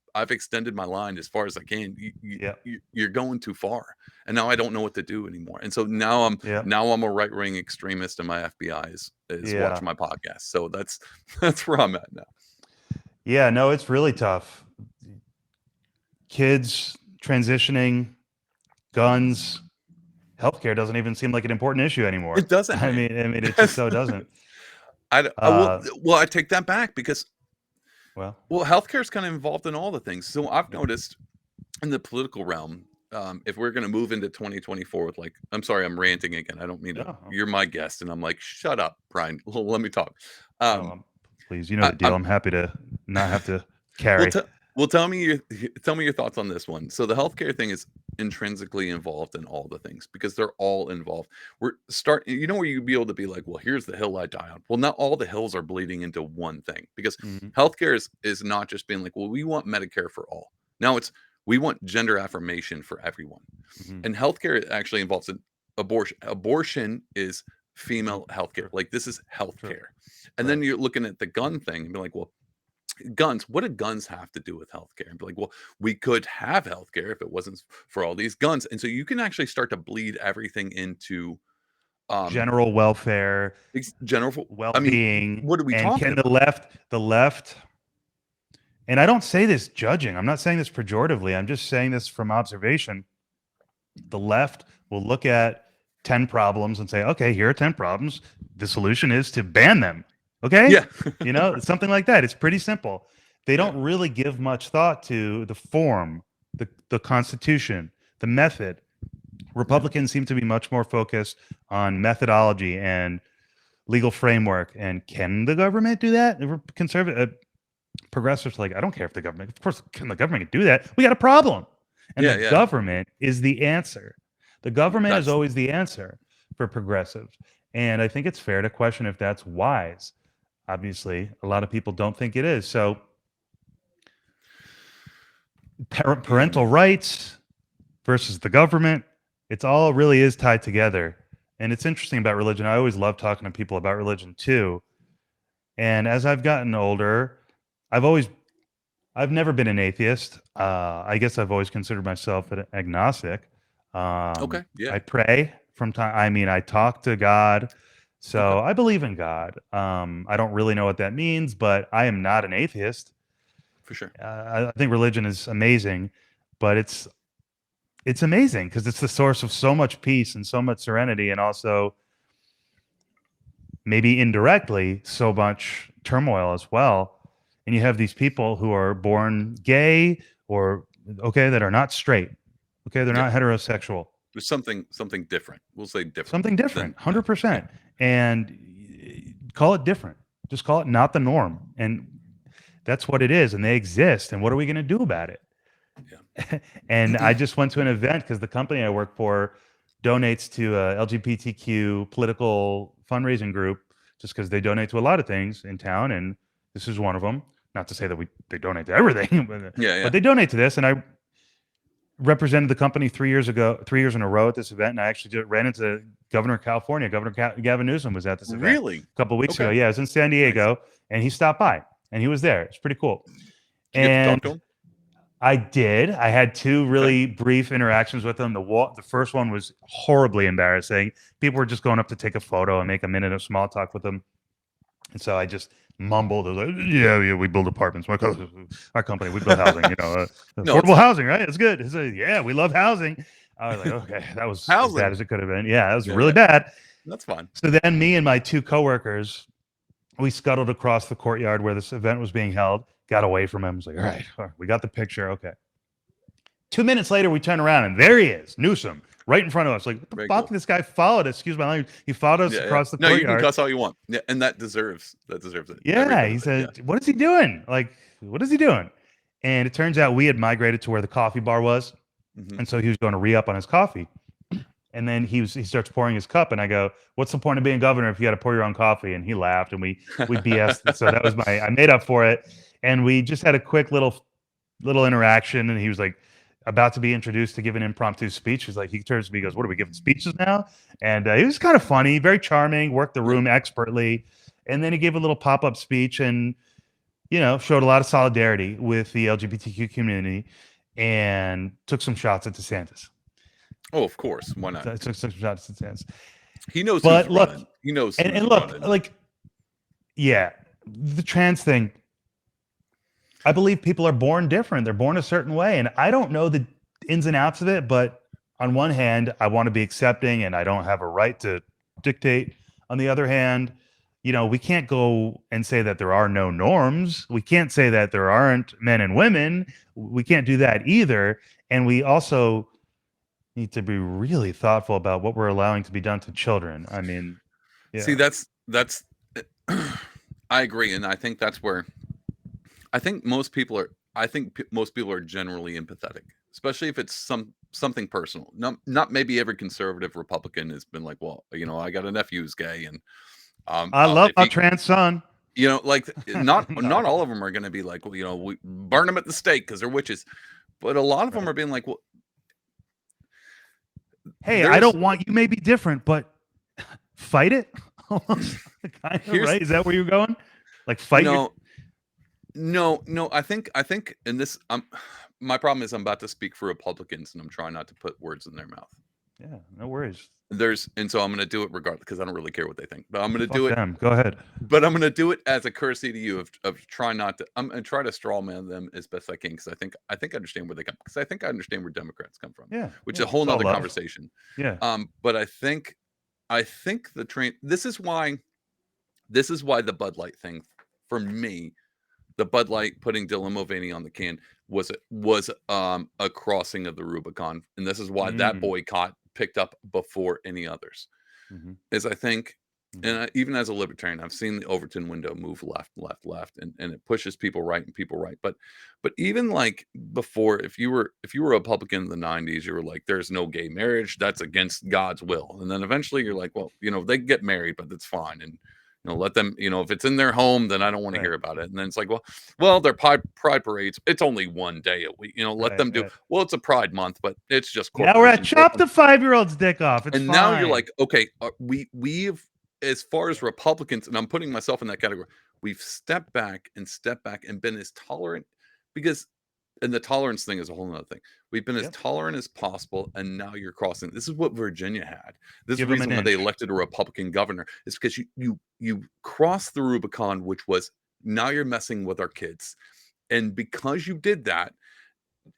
my line as far as I can. Yeah. You're going too far, and now I don't know what to do anymore. And so now Yeah. I'm a right wing extremist, and my FBI is Yeah. watching my podcast. So that's that's where I'm at now. Yeah. No, it's really tough. Kids transitioning, guns, healthcare doesn't even seem like an important issue anymore. It doesn't, I man. mean, I mean, it just so doesn't. I will. Uh, Well, I take that back because well, healthcare is kind of involved in all the things. So I've noticed in the political realm, if we're going to move into 2024 with like, I'm sorry, I'm ranting again. I don't mean to. no, You're my guest, and I'm like, shut up, Brian. Let me talk. no, Um, please, you know the deal. I'm I'm happy to not have to well. carry. Well, tell me your thoughts on this one. So the healthcare thing is intrinsically involved in all the things because they're all involved. Where you'd be able to be like, well, here's the hill I die on. Well, not all the hills are bleeding into one thing because Mhm, healthcare is not just being like, well, we want Medicare for all. Now it's we want gender affirmation for everyone. mhm. And healthcare actually involves an abortion. Abortion is Mm, female healthcare. true, Like this is true. healthcare. And Right. then you're looking at the gun thing and be like, well, guns, what do guns have to do with healthcare? And be like, well, we could have healthcare if it wasn't for all these guns. And so you can actually start to bleed everything into um General welfare, general. I mean, well-being, what are we and talking can about? the left, and I don't say this judging. I'm not saying this pejoratively. I'm just saying this from observation. The left will look at 10 problems and say, okay, here are 10 problems. The solution is to ban them. Okay. Yeah. It's something like that. It's pretty simple. They Yeah. don't really give much thought to the form, the Constitution, the method. Yeah. Republicans seem to be much more focused on methodology and legal framework. And can the government do that? Conservative progressives are like, I don't care if the government, of course, can the government do that? We got a problem. And the Yeah. Yeah. government is the answer. The government is That's always the answer for progressives. And I think it's fair to question if that's wise. Obviously, a lot of people don't think it is. So, yeah. parental rights versus the government, it's all really is tied together. And it's interesting about religion. I always love talking to people about religion too. And as I've gotten older, I've always I've never been an atheist. I guess I've always considered myself an agnostic. Okay. I Yeah. pray from time. I mean, I talk to God, Okay. so I believe in God. I don't really know what that means, but I am not an atheist. For sure. I think religion is amazing, but it's amazing because it's the source of so much peace and so much serenity, and also maybe indirectly so much turmoil as well. And you have these people who are born gay or okay that are not straight. Okay, they're Yeah. not heterosexual. There's something different. We'll say different Something different, than yeah. Yeah. 100%. And call it different. Just call it not the norm. And that's what it is. And they exist. And what are we going to do about it? And I just went to an event because the company I work for donates to a LGBTQ political fundraising group just because they donate to a lot of things in town, and this is one of them. Not to say that they donate to everything, Yeah. Yeah. but they donate to this. And I represented the company 3 years ago, 3 years in a row at this event, and I actually ran into Governor of California. Gavin Newsom was at this event Really? a couple of weeks ago. Okay. Yeah, I was in San Nice. Diego, and he stopped by, and he was there. It's pretty cool. Did you get to talk to And him? I did. I had two Okay. really brief interactions with him. The first one was horribly embarrassing. People were just going up to take a photo and make a minute of small talk with him. And so I just mumbled, I was like, yeah, we build apartments. Our company, we build housing, No, it's affordable fine. housing, right? It's good. He said, yeah, we love housing. I was like, okay, that was as bad Housing. as it could have been. Yeah, that was Yeah. really Yeah. bad. That's fine. So then me and my two coworkers, we scuttled across the courtyard where this event was being held, got away from him. I was like, all right, we got the picture. Okay. 2 minutes later, we turn around and there he is, Newsom, right in front of us. Like, what the Very fuck? cool. This guy followed us. Excuse my language. He followed us Yeah, yeah. across the No, you can courtyard. cuss all you want. Yeah, and that deserves it. Every Yeah, bit he of it. Yeah. said, "What is he doing? Like, what is he doing?" And it turns out we had migrated to where the coffee bar was, Hmm. and so he was going to re up on his coffee. And then he starts pouring his cup, and I go, "What's the point of being governor if you got to pour your own coffee?" And he laughed, and we BS'd. So that was I made up for it, and we just had a quick little interaction, and he was like about to be introduced to give an impromptu speech. He's like, he turns to me, he goes, "What are we giving speeches now?" And he was kind of funny, very charming, worked the Yeah. room expertly, and then he gave a little pop up speech and showed a lot of solidarity with the LGBTQ community and took some shots at DeSantis. Oh, of course. Why not? Took some shots at DeSantis. He knows who's But look, running. He knows and, who's and look, running. like, yeah, the trans thing. I believe people are born different. They're born a certain way. And I don't know the ins and outs of it, but on one hand, I want to be accepting and I don't have a right to dictate. On the other hand, we can't go and say that there are no norms. We can't say that there aren't men and women. We can't do that either. And we also need to be really thoughtful about what we're allowing to be done to children. I mean, See, yeah. that's I agree, and I think that's where I think most people are I think most people are generally empathetic, especially if it's something personal. Not maybe every conservative Republican has been like, well, I got a nephew who's gay, and I love if my he, trans son. like not No. all of them are going to be like, well, we burn them at the stake because they're witches, but a lot of them Right. are being like, well, Hey, I there's don't want you may be different, but fight it. Almost kind of here's right. Is that where you're going? Like fight your. no no, I think and this my problem is I'm about to speak for Republicans, and I'm trying not to put words in their mouth. Yeah, no worries. And so I'm going to do it regardless because I don't really care what they think, but I'm going to do Fuck it. them. Go ahead. But I'm going to do it as a courtesy to you of trying not to. I'm going to try to straw man them as best I can because I think I understand where they come, because I think I understand where Democrats come from, Yeah, which is yeah. a whole It's all nother love. conversation. Yeah. But I think the train. This is why the Bud Light thing, for me, the Bud Light putting Dylan Mulvaney on the can was a crossing of the Rubicon, and this is why that Mm. boycott picked up before any others. Mm-hmm. Is I think, Mm-hmm. and even as a libertarian, I've seen the Overton window move left, left, left, and it pushes people right and people right. But even like before, if you were a Republican in the '90s, you were like, "There's no gay marriage. That's against God's will." And then eventually, you're like, "Well, they can get married, but that's fine." And let them. If it's in their home, then I don't want to Right. hear about it. And then it's like, well, their pride parades. It's only one day a week. Let Right. them do. Right. Well, it's a Pride Month, but it's just Now we're at corporations. Let chop them. the 5-year-old's dick off. It's And now you're fine. like, okay, we've, as far as Republicans, and I'm putting myself in that category, we've stepped back and been as tolerant, because, and the tolerance thing is a whole nother thing. We've been as Yep. tolerant as possible, and now you're crossing. This is what Virginia had. This is the Give them an reason why they inch. elected a Republican governor. Is because you crossed the Rubicon, which was, now you're messing with our kids, and because you did that,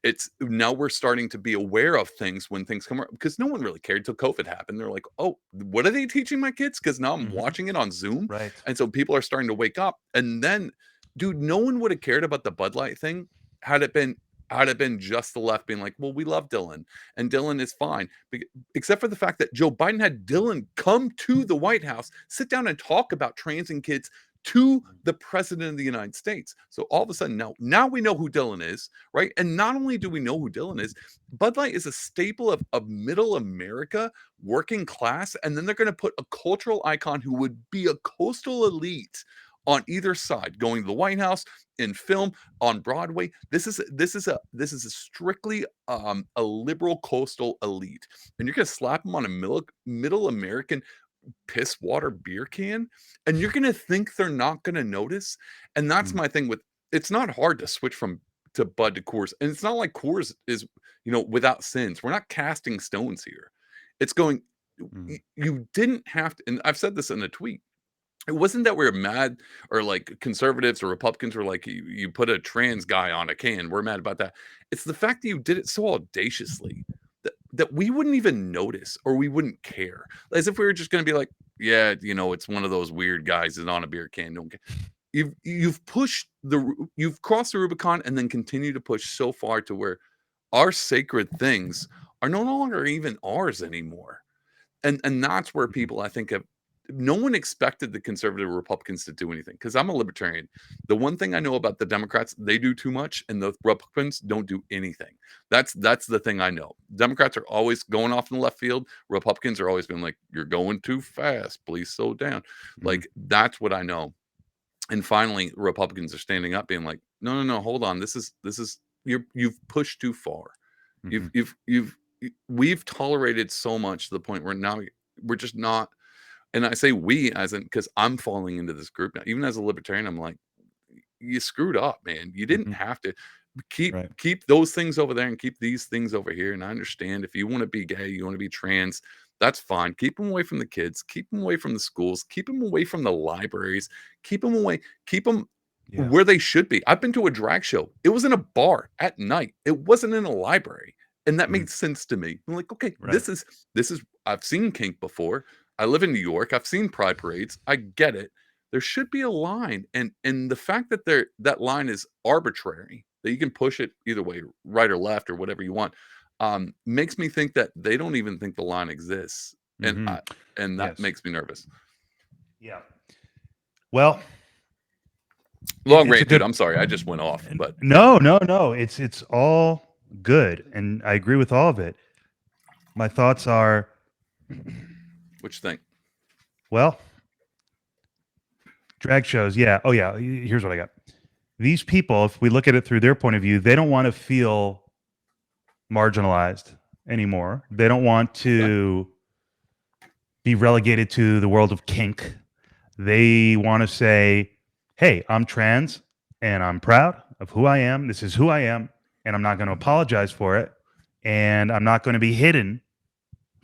it's now we're starting to be aware of things when things come up, because no one really cared till COVID happened. They're like, oh, what are they teaching my kids? Because now I'm Mm-hmm. watching it on Zoom. Right. And so people are starting to wake up. And then, dude, no one would have cared about the Bud Light thing had it been just the left being like, well, we love Dylan and Dylan is fine. Except for the fact that Joe Biden had Dylan come to the White House, sit down and talk about trans and kids to the president of the United States. So all of a sudden, now we know who Dylan is, right? And not only do we know who Dylan is, Bud Light is a staple of middle America, working class, and then they're going to put a cultural icon who would be a coastal elite on either side, going to the White House, in film, on Broadway. This is a strictly a liberal coastal elite, and you're going to slap them on a middle American piss water beer can, and you're gonna think they're not gonna notice. And that's Mm. my thing with, it's not hard to switch from to Bud to Coors, and it's not like Coors is without sins. We're not casting stones here. It's going, Mm. you didn't have to, and I've said this in a tweet. It wasn't that we were mad, or like conservatives or Republicans were like, you put a trans guy on a can. We're mad about that. It's the fact that you did it so audaciously that we wouldn't even notice, or we wouldn't care. As if we were just going to be like, yeah, it's one of those weird guys that's on a beer can. Don't care. You've crossed the Rubicon, and then continue to push so far to where our sacred things are no longer even ours anymore. And that's where Mhm. people, I think, have, no one expected the conservative Republicans to do anything, because I'm a libertarian. The one thing I know about the Democrats, they do too much, and the Republicans don't do anything. That's the thing I know. Democrats are always going off in the left field. Republicans are always been like, you're going too fast, please slow down. Mhm. Like, that's what I know. And finally, Republicans are standing up being like, no, no, no, hold on, this is you've pushed too far. Mhm. We've tolerated so much to the point where now we're just not. And I say we as in, because I'm falling into this group now. Even as a libertarian, I'm like, you screwed up, man. You didn't Mhm. have to keep Right. keep those things over there and keep these things over here. And I understand, if you want to be gay, you want to be trans, that's fine. Keep them away from the kids. Keep them away from the schools. Keep them away from the libraries. Keep them away. Keep them Yeah. where they should be. I've been to a drag show. It was in a bar at night. It wasn't in a library. And that Mhm. made sense to me. I'm like, okay, Right. this is I've seen kink before. I live in New York. I've seen pride parades. I get it. There should be a line. And the fact that that line is arbitrary, that you can push it either way, right or left or whatever you want, makes me think that they don't even think the line exists. And Mhm. and that Yes. makes me nervous. Yeah. Well, Long it's a rant, dude. good. I'm sorry. I just went off, but yeah. No. It's all good, and I agree with all of it. My thoughts are, What you think? well, drag shows. Yeah. Oh yeah. Here's what I got. These people, if we look at it through their point of view, they don't want to feel marginalized anymore. They don't want Okay. to be relegated to the world of kink. They want to say, hey, I'm trans and I'm proud of who I am. This is who I am. And I'm not going to apologize for it. And I'm not going to be hidden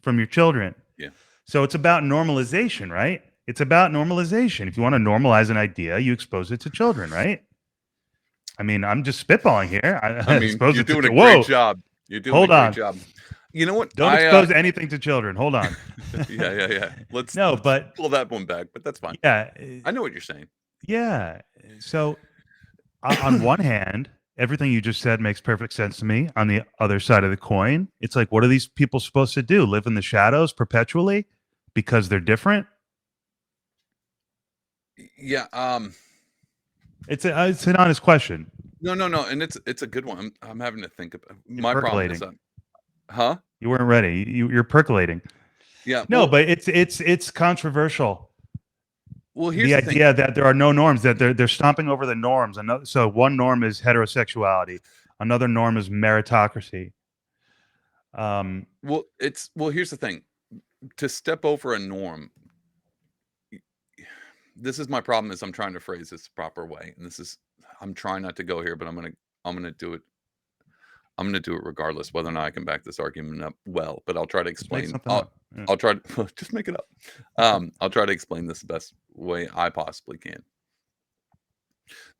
from your children. Yeah. So it's about normalization, right? It's about normalization. If you want to normalize an idea, you expose it to children, right? I mean, I'm just spitballing here. I I mean, expose you're it to doing a great whoa. job. You're doing a Hold great on. job. You know what? Don't expose anything to children. Hold on. Yeah. Let's No, but pull that one back, but that's fine. yeah, I know what you're saying. yeah. So on one hand, everything you just said makes perfect sense to me. On the other side of the coin, it's like, what are these people supposed to do? Live in the shadows perpetually because they're different? Yeah. It's an honest question. No, and it's a good one. I'm having to think about. You're My problem is, percolating. huh? You weren't ready. You're percolating. Yeah. No, but it's controversial. Well, here's The the thing. idea that there are no norms, that they're stomping over the norms. So one norm is heterosexuality, another norm is meritocracy. Well, here's the thing. To step over a norm, this is my problem. Is I'm trying to phrase this the proper way, and I'm trying not to go here, but I'm gonna do it. I'm gonna do it regardless whether or not I can back this argument up well. But I'll try to Just make explain. something up. Yeah. I'll try to just make it up. I'll try to explain this the best way I possibly can.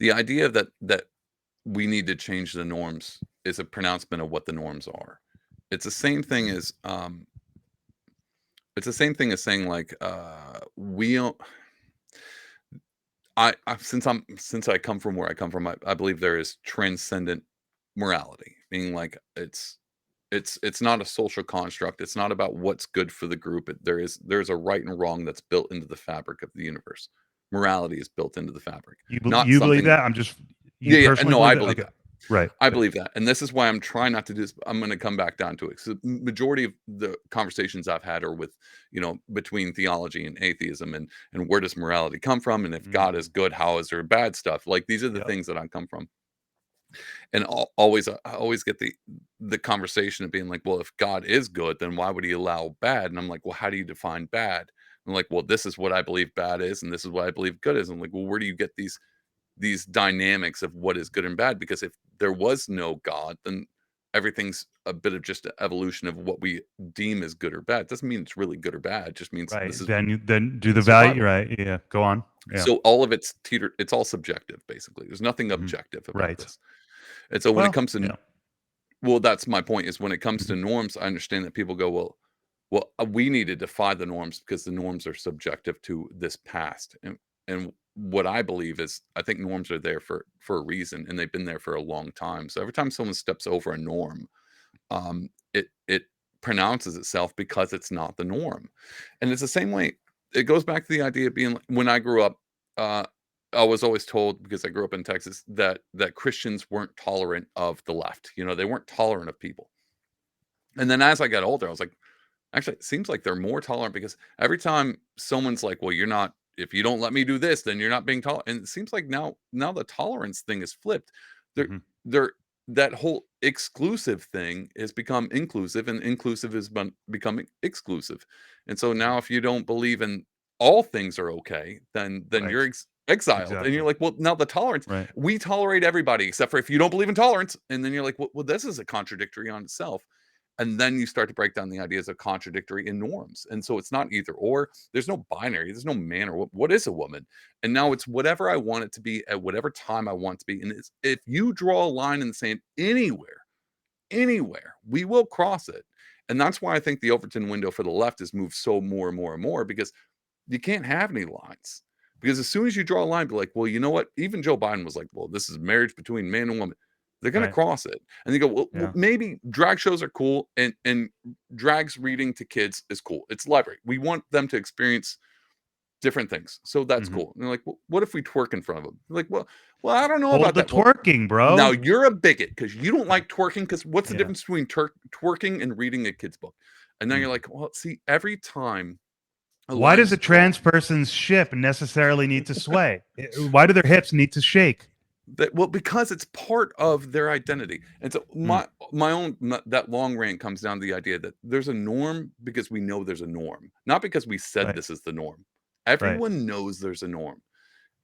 The idea that we need to change the norms is a pronouncement of what the norms are. It's the same thing as saying like we don't. Since I come from where I come from, I believe there is transcendent morality, meaning like it's not a social construct. It's not about what's good for the group. There's a right and wrong that's built into the fabric of the universe. Morality is built into the fabric, not You believe something. that? You Yeah, personally no, I believe that? believe Okay. that. Right. I believe that, and this is why I'm trying not to do this. I'm going to come back down to it. So, majority of the conversations I've had are with, between theology and atheism, and where does morality come from, and if God is good, how is there bad stuff? Like these are the Yep. things that I come from, and always I always get the conversation of being like, well, if God is good, then why would He allow bad? And I'm like, well, how do you define bad? I'm like, well, this is what I believe bad is, and this is what I believe good is. I'm like, well, where do you get these dynamics of what is good and bad? Because if there was no God, then everything's a bit of just an evolution of what we deem as good or bad. It doesn't mean it's really good or bad. It just means Right. this is Then do the value. survival. Right. Yeah. Go on. Yeah. So all of it's all subjective, basically. There's nothing Mhm. objective about Right. this. And so when it Well, comes to, yeah. well, that's my point, is when it comes to Mhm. norms, I understand that people go, we need to defy the norms because the norms are subjective to this past. And what I believe is, I think norms are there for a reason, and they've been there for a long time. So every time someone steps over a norm, it pronounces itself because it's not the norm. And it's the same way. It goes back to the idea of being, when I grew up, uh, I was always told, because I grew up in Texas, that Christians weren't tolerant of the left. They weren't tolerant of people. And then as I got older, I was like, actually, it seems like they're more tolerant, because every time someone's like, well, you're not, if you don't let me do this, then you're not being tolerant. And it seems like now the tolerance thing is flipped. They're Mhm. they're that whole exclusive thing has become inclusive, and inclusive has becoming exclusive. And so now, if you don't believe in all things are okay, then Right. you're exiled. And you're Exactly. like, well, now the tolerance, Right. we tolerate everybody except for if you don't believe in tolerance. And then you're like, well, this is a contradictory on itself. And then you start to break down the ideas of contradictory in norms. And so it's not either or. There's no binary. There's no man or what is a woman. And now it's whatever I want it to be at whatever time I want it to be. And if you draw a line in the sand anywhere, we will cross it. And that's why I think the Overton window for the left has moved so more and more and more, because you can't have any lines. Because as soon as you draw a line, be like, well, you know what? Even Joe Biden was like, well, this is marriage between man and woman. They're going to Right. cross it. And they go, well, Yeah. maybe drag shows are cool, and drags reading to kids is cool. It's library. We want them to experience different things. So that's Mhm. cool. And they're like, well, what if we twerk in front of them? Like, well, I don't know Oh, about the that. Well, twerking, now bro. you're a bigot because you don't like twerking. Because what's the Yeah. difference between twerking and reading a kid's book? And now you're Mhm. like, well, see, every time a Why line does a is drawn, trans person's ship necessarily need to sway? Why do their hips need to shake? that well, because it's part of their identity. And so Mm, that long rant comes down to the idea that there's a norm because we know there's a norm, not because we said right, this is the norm. right. Everyone knows there's a norm.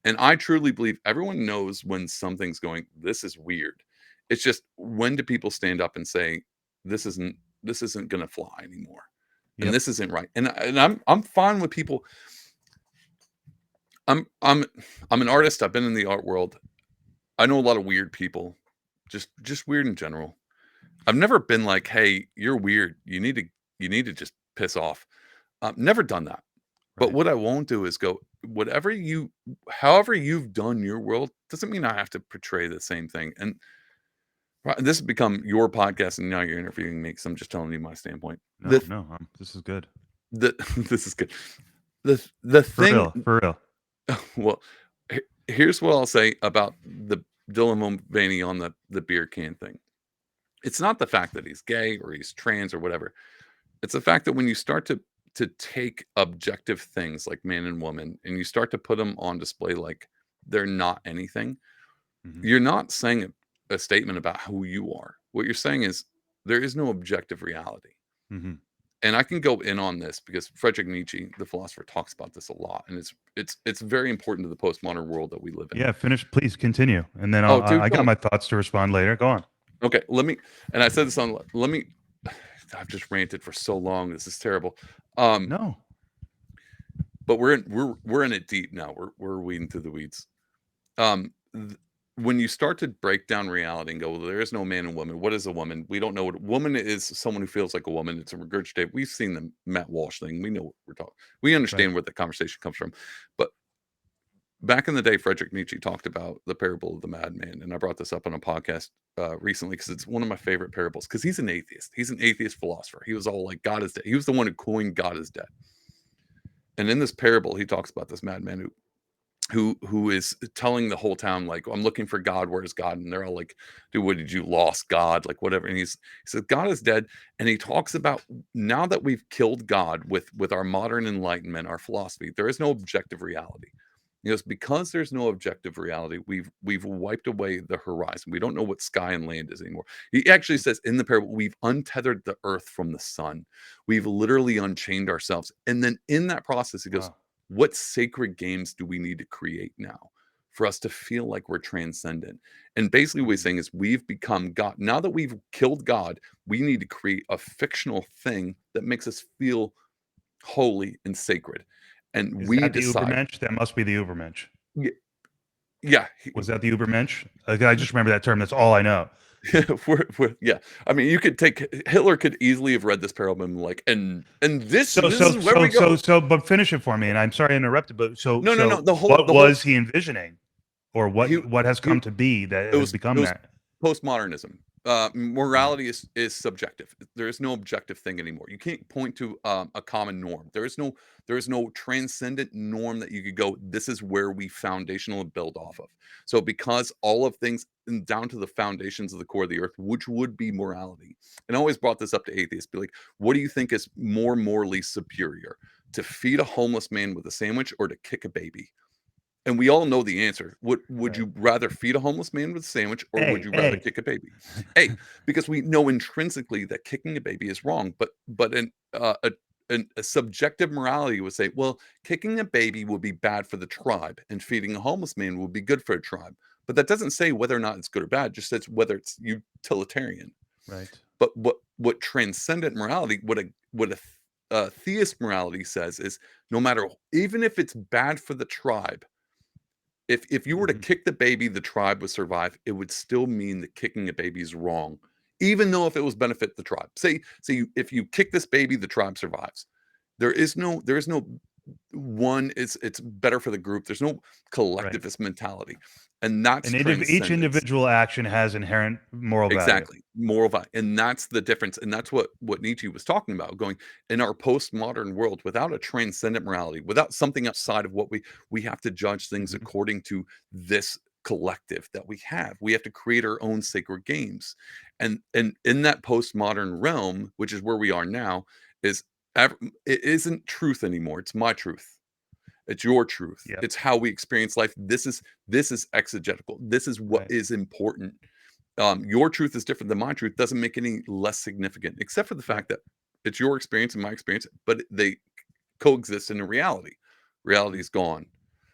And I truly believe everyone knows when something's going, this is weird. It's just when do people stand up and say, this isn't this isn't gonna fly anymore. And Yep. this isn't right. And I'm fine with people. I'm I'm an artist. I've been in the art world. I know a lot of weird people. Just weird in general. I've never been like, hey, you're weird. You need to just piss off. Never done that. But Right. what I won't do is go, whatever you however you've done your world doesn't mean I have to portray the same thing. And this has become your podcast, and now you're interviewing me because I'm just telling you my standpoint. No, no. This is good. The this is good. The For thing, real. For real. well, here's what I'll say about the Dylan Mulvaney on the beer can thing. It's not the fact that he's gay or he's trans or whatever. It's the fact that when you start to take objective things like man and woman and you start to put them on display like they're not anything, Mhm. you're not saying a statement about who you are. What you're saying is there is no objective reality. Mhm. And I can go in on this because Friedrich Nietzsche, the philosopher, talks about this a lot, and it's very important to the postmodern world that we live in. Yeah, finish. Please continue. And then Oh, dude, I got don't. my thoughts to respond later. Go on. Okay, let me. And I said this on. Let me. I've just ranted for so long. This is terrible. Um, No. but we're in it deep now. We're weeding through the weeds. Th When you start to break down reality and go, "Well, there is no man and woman. What is a woman? We don't know what a woman is. Someone who feels like a woman. It's a regurgitate." We've seen the Matt Walsh thing. We know what we're talking. We Right. understand where the conversation comes from. But back in the day, Friedrich Nietzsche talked about the parable of the madman, and I brought this up on a podcast recently because it's one of my favorite parables. Because he's an atheist. He's an atheist philosopher. He was all like, "God is dead." He was the one who coined "God is dead." And in this parable, he talks about this madman who is telling the whole town like, I'm looking for God, where's God? And they're all like, dude, what did you lost God, like whatever. And he says God is dead. And he talks about now that we've killed God with our modern enlightenment, our philosophy, there is no objective reality. He goes, because there's no objective reality, we've wiped away the horizon. We don't know what sky and land is anymore. He actually says in the parable, we've untethered the earth from the sun. We've literally unchained ourselves. And then in that process, he goes, Wow. what sacred games do we need to create now for us to feel like we're transcendent? And basically what he's Mhm. saying is we've become God. Now that we've killed God, we need to create a fictional thing that makes us feel holy and sacred. And Is we that the decide, Ubermensch? That must be the Ubermensch. yeah, yeah, Was that the Ubermensch? I just remember that term. That's all I know. yeah. I mean, you could take Hitler could easily have read this parable and been like, and this is where we go. But finish it for me. And I'm sorry I interrupted. But No, no, no. what The whole was he envisioning, or he what has he come to be that it has it become was that? postmodernism. Mhm. Morality is subjective. There is no objective thing anymore. You can't point to a common norm. There is no transcendent norm that you could go. This is where we foundational build off of. So because all of things and down to the foundations of the core of the earth, which would be morality. And I always brought this up to atheists. Be like, what do you think is more morally superior? To feed a homeless man with a sandwich or to kick a baby? And we all know the answer. Would Right. you rather feed a homeless man with a sandwich or would A you rather A. kick a baby? A, because we know intrinsically that kicking a baby is wrong, but a subjective morality would say, well, kicking a baby would be bad for the tribe, and feeding a homeless man would be good for a tribe. But that doesn't say whether or not it's good or bad; just says whether it's utilitarian. Right. But what transcendent morality, what a theist morality says is, no matter even if it's bad for the tribe, if you were to Mhm. kick the baby, the tribe would survive. It would still mean that kicking a baby is wrong, even though if it was benefit the tribe. If you kick this baby, the tribe survives. There is no one is it's better for the group. There's no Right. collectivist mentality, and that's Each transcendence. individual action has inherent moral value. Exactly, moral value, and that's the difference, and that's what Nietzsche was talking about, going, in our postmodern world, without a transcendent morality, without something outside of what we have to judge things Mhm. according to this collective that we have. We have to create our own sacred games, and in that postmodern realm, which is where we are now, is it isn't truth anymore, it's my truth. It's your truth. Yep. It's how we experience life. This is exegetical. This is what Right. is important. Your truth is different than my truth. Doesn't make any less significant, except for the Right. fact that it's your experience and my experience, but they coexist in a reality. Reality is gone.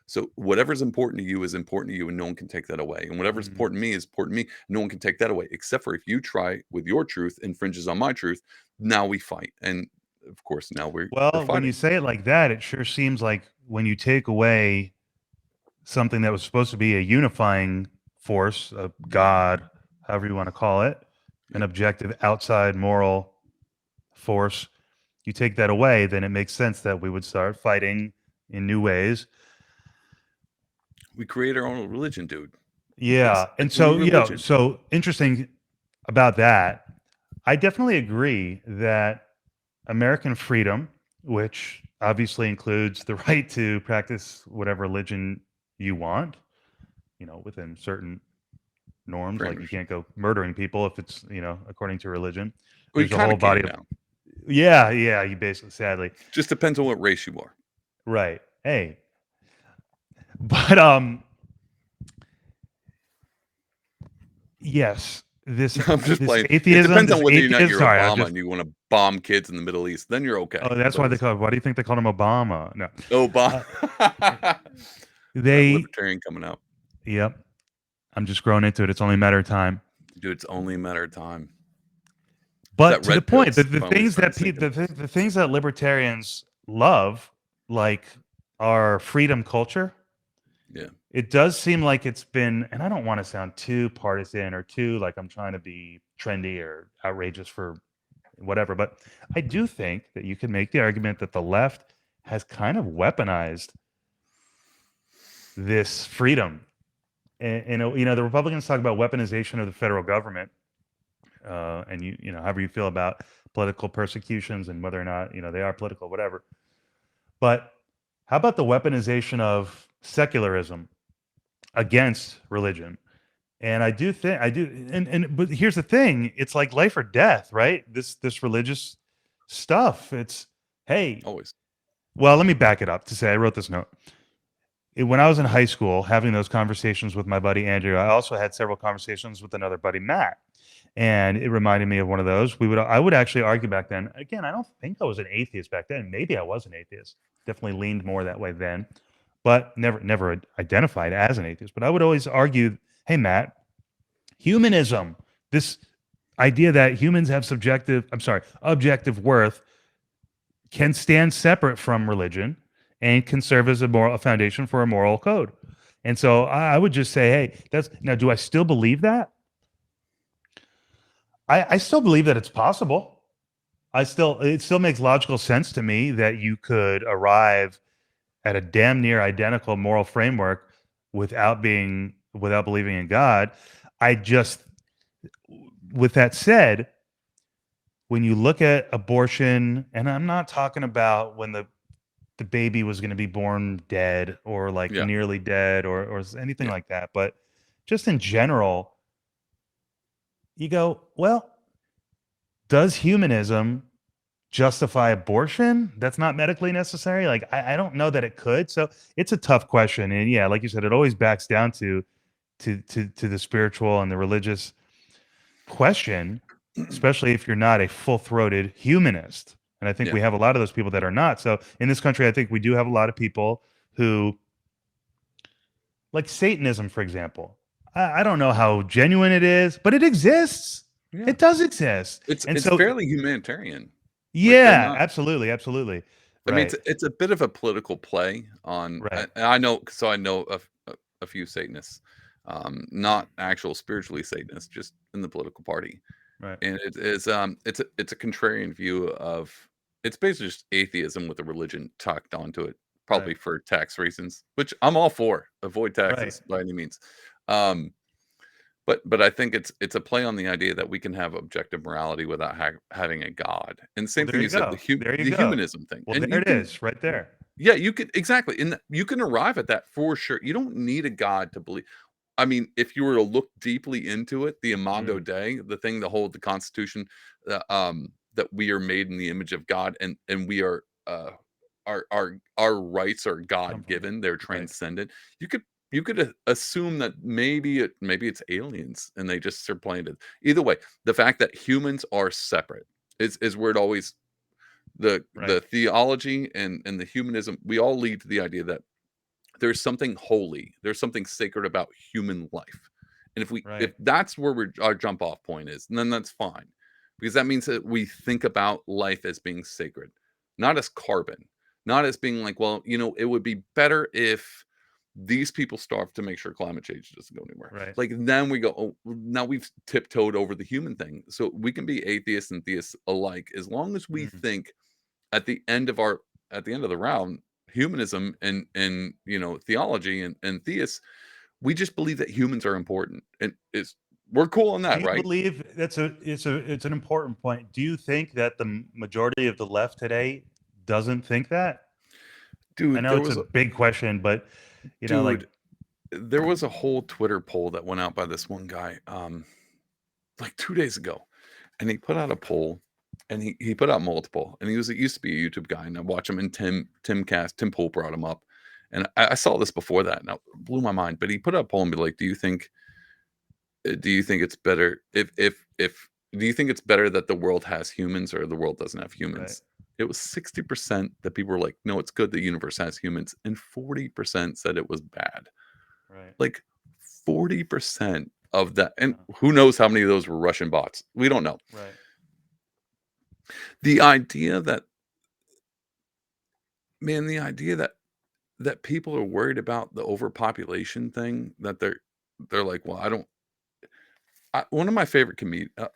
So whatever's important to you is important to you, and no one can take that away. And whatever's Mhm. important to me is important to me. No one can take that away, except for if you try with your truth infringes on my truth. Now we fight, and of course, now we're Well, when you fighting. say it like that, it sure seems like when you take away something that was supposed to be a unifying force, a God, however you want to call it, an Yeah. objective outside moral force, you take that away, then it makes sense that we would start fighting in new ways. We create our own religion, dude. Yeah. And It's a new so, religion. so interesting about that. I definitely agree that American freedom, which obviously includes the right to practice whatever religion you want, within certain norms, like you Parameters. can't go murdering people if it's, according to religion. Well, you There's a kinda whole body can of, now. yeah, yeah, you basically, sadly, Just depends on what race you are. right. Hey, but yes, I'm just this playing. It atheism, depends on this whether or not atheist. you're Sorry, I'm Obama just. and you wanna bomb kids in the Middle East, then you're okay. Oh, that's But why they as call. Why do you think they called him Obama? No, Obama, uh, that they. libertarian coming out. Yep, I'm just growing into it. It's only a matter of time. Dude, it's only a matter of time. But That to the red point, pill's the finally things starting that to sink in. the things that libertarians love, like our freedom culture, Yeah. it does seem like it's been, and I don't want to sound too partisan or too like I'm trying to be trendy or outrageous for whatever, but I do think that you can make the argument that the left has kind of weaponized this freedom. And the Republicans talk about weaponization of the federal government, and however you feel about political persecutions and whether or not they are political, whatever. But how about the weaponization of secularism against religion? And I do, and but here's the thing: it's like life or death, right? This religious stuff. It's hey, Always. well, let me back it up to say I wrote this note. When I was in high school, having those conversations with my buddy Andrew, I also had several conversations with another buddy Matt, and it reminded me of one of those. I would actually argue back then. Again, I don't think I was an atheist back then. Maybe I was an atheist. Definitely leaned more that way then, but never identified as an atheist. But I would always argue, hey Matt, humanism, this idea that humans have objective worth can stand separate from religion and can serve as a foundation for a moral code. And so I would just say, hey, that's now. Do I still believe that? I still believe that it's possible. It still makes logical sense to me that you could arrive at a damn near identical moral framework without believing in God. I just, with that said, when you look at abortion, and I'm not talking about when the baby was going to be born dead or like Yeah. nearly dead or anything Yeah. like that, but just in general, you go, well, does humanism justify abortion that's not medically necessary? Like, I don't know that it could. So it's a tough question. And yeah, like you said, it always backs down to the spiritual and the religious question, especially if you're not a full-throated humanist. And I think Yeah. we have a lot of those people that are not. So in this country, I think we do have a lot of people who, like Satanism, for example. I don't know how genuine it is, but it exists. Yeah. It does exist. And It's so, fairly humanitarian. Like, they're yeah, not. absolutely, absolutely. I mean, Right, it's a bit of a political play on, right, and I know, so I know a few Satanists, not actual spiritually Satanists, just in the political party, right. and it's a contrarian view of It's basically just atheism with a religion tacked onto it, Right. probably for tax reasons, which I'm all for. Avoid Right. taxes by any means. Um, but I think it's a play on the idea that we can have objective morality without having a god. And Well, same there thing you you said, go. There you the go. humanism thing, Well, and there you it can, is, right there. yeah, you can exactly, and you can arrive at that for sure. You don't need a god to believe. I mean, if you were to look deeply into it, the Imago Mm, Dei, the thing that hold the Constitution, that we are made in the image of God, and we are our rights are come God from it. given, they're Right. transcendent. You could assume that maybe it's aliens and they just supplanted. Either way, the fact that humans are separate is where it always the Right. theology and the humanism, we all lead to the idea that there's something holy, there's something sacred about human life. And if Right. that's where our jump off point is, then that's fine. Because that means that we think about life as being sacred, not as carbon, not as being like, well, it would be better if these people starve to make sure climate change doesn't go anywhere. Right. Like then we go, oh, well, now we've tiptoed over the human thing. So we can be atheists and theists alike as long as we Mm. think at the end of our at the end of the round, humanism and theology and theists, we just believe that humans are important, and it's we're cool on Do that, you right? believe it's an important point? Do you think that the majority of the left today doesn't think that? I Dude, know it's a big question, but like dude, there was a whole Twitter poll that went out by this one guy, like 2 days ago, and he put out a poll, and he put out multiple, and he used to be a YouTube guy, and I watch him, and Tim Pool brought him up, and I saw this before that, and it blew my mind. But he put out a poll and be like, do you think it's better if do you think it's better that the world has humans or the world doesn't have right, humans? It was 60% that people were like, no, it's good the universe has humans, and 40% said it was bad. right, Like 40% of that, and yeah, who knows how many of those were Russian bots? We don't know. right, The idea that, man, the idea that people are worried about the overpopulation thing, that they're like, well, I don't. One of my favorite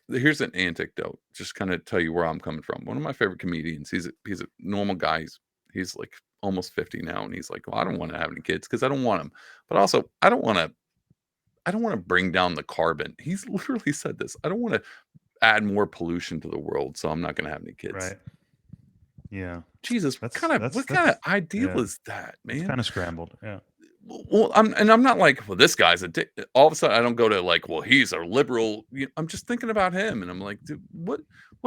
here's an anecdote, just kind of tell you where I'm coming from. One of my favorite comedians, he's a normal guy. He's like almost 50 now, and he's like, well, I don't want to have any kids because I don't want them, but also I don't want to bring down the carbon. He's literally said this. I don't want to add more pollution to the world, so I'm not going to have any kids. right. Yeah. Jesus, That's what kind of ideal yeah. is that, It's man? kind of scrambled. Yeah. Well, I'm not like, well, this guy's a dick. All of a sudden, I don't go to like, well, he's a liberal. I'm just thinking about him, and I'm like, dude, what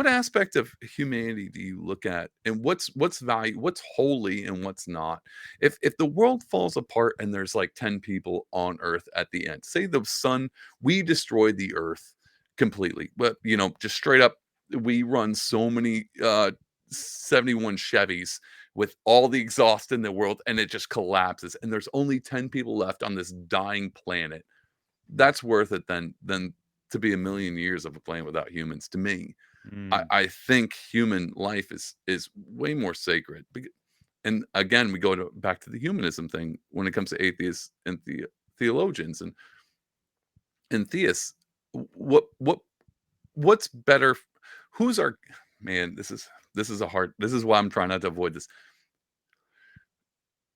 aspect of humanity do you look at, and what's value, what's holy, and what's not? If the world falls apart and there's like 10 people on Earth at the end, say the sun, we destroy the Earth completely, but just straight up, we run so many 71 Chevys with all the exhaust in the world, and it just collapses, and there's only 10 people left on this dying planet. That's worth it than to be a million years of a planet without humans, to me. Mm, I think human life is way more sacred. And again, we go back to the humanism thing when it comes to atheists and theologians and theists. What what's better? Who's our man? This is why I'm trying not to avoid this.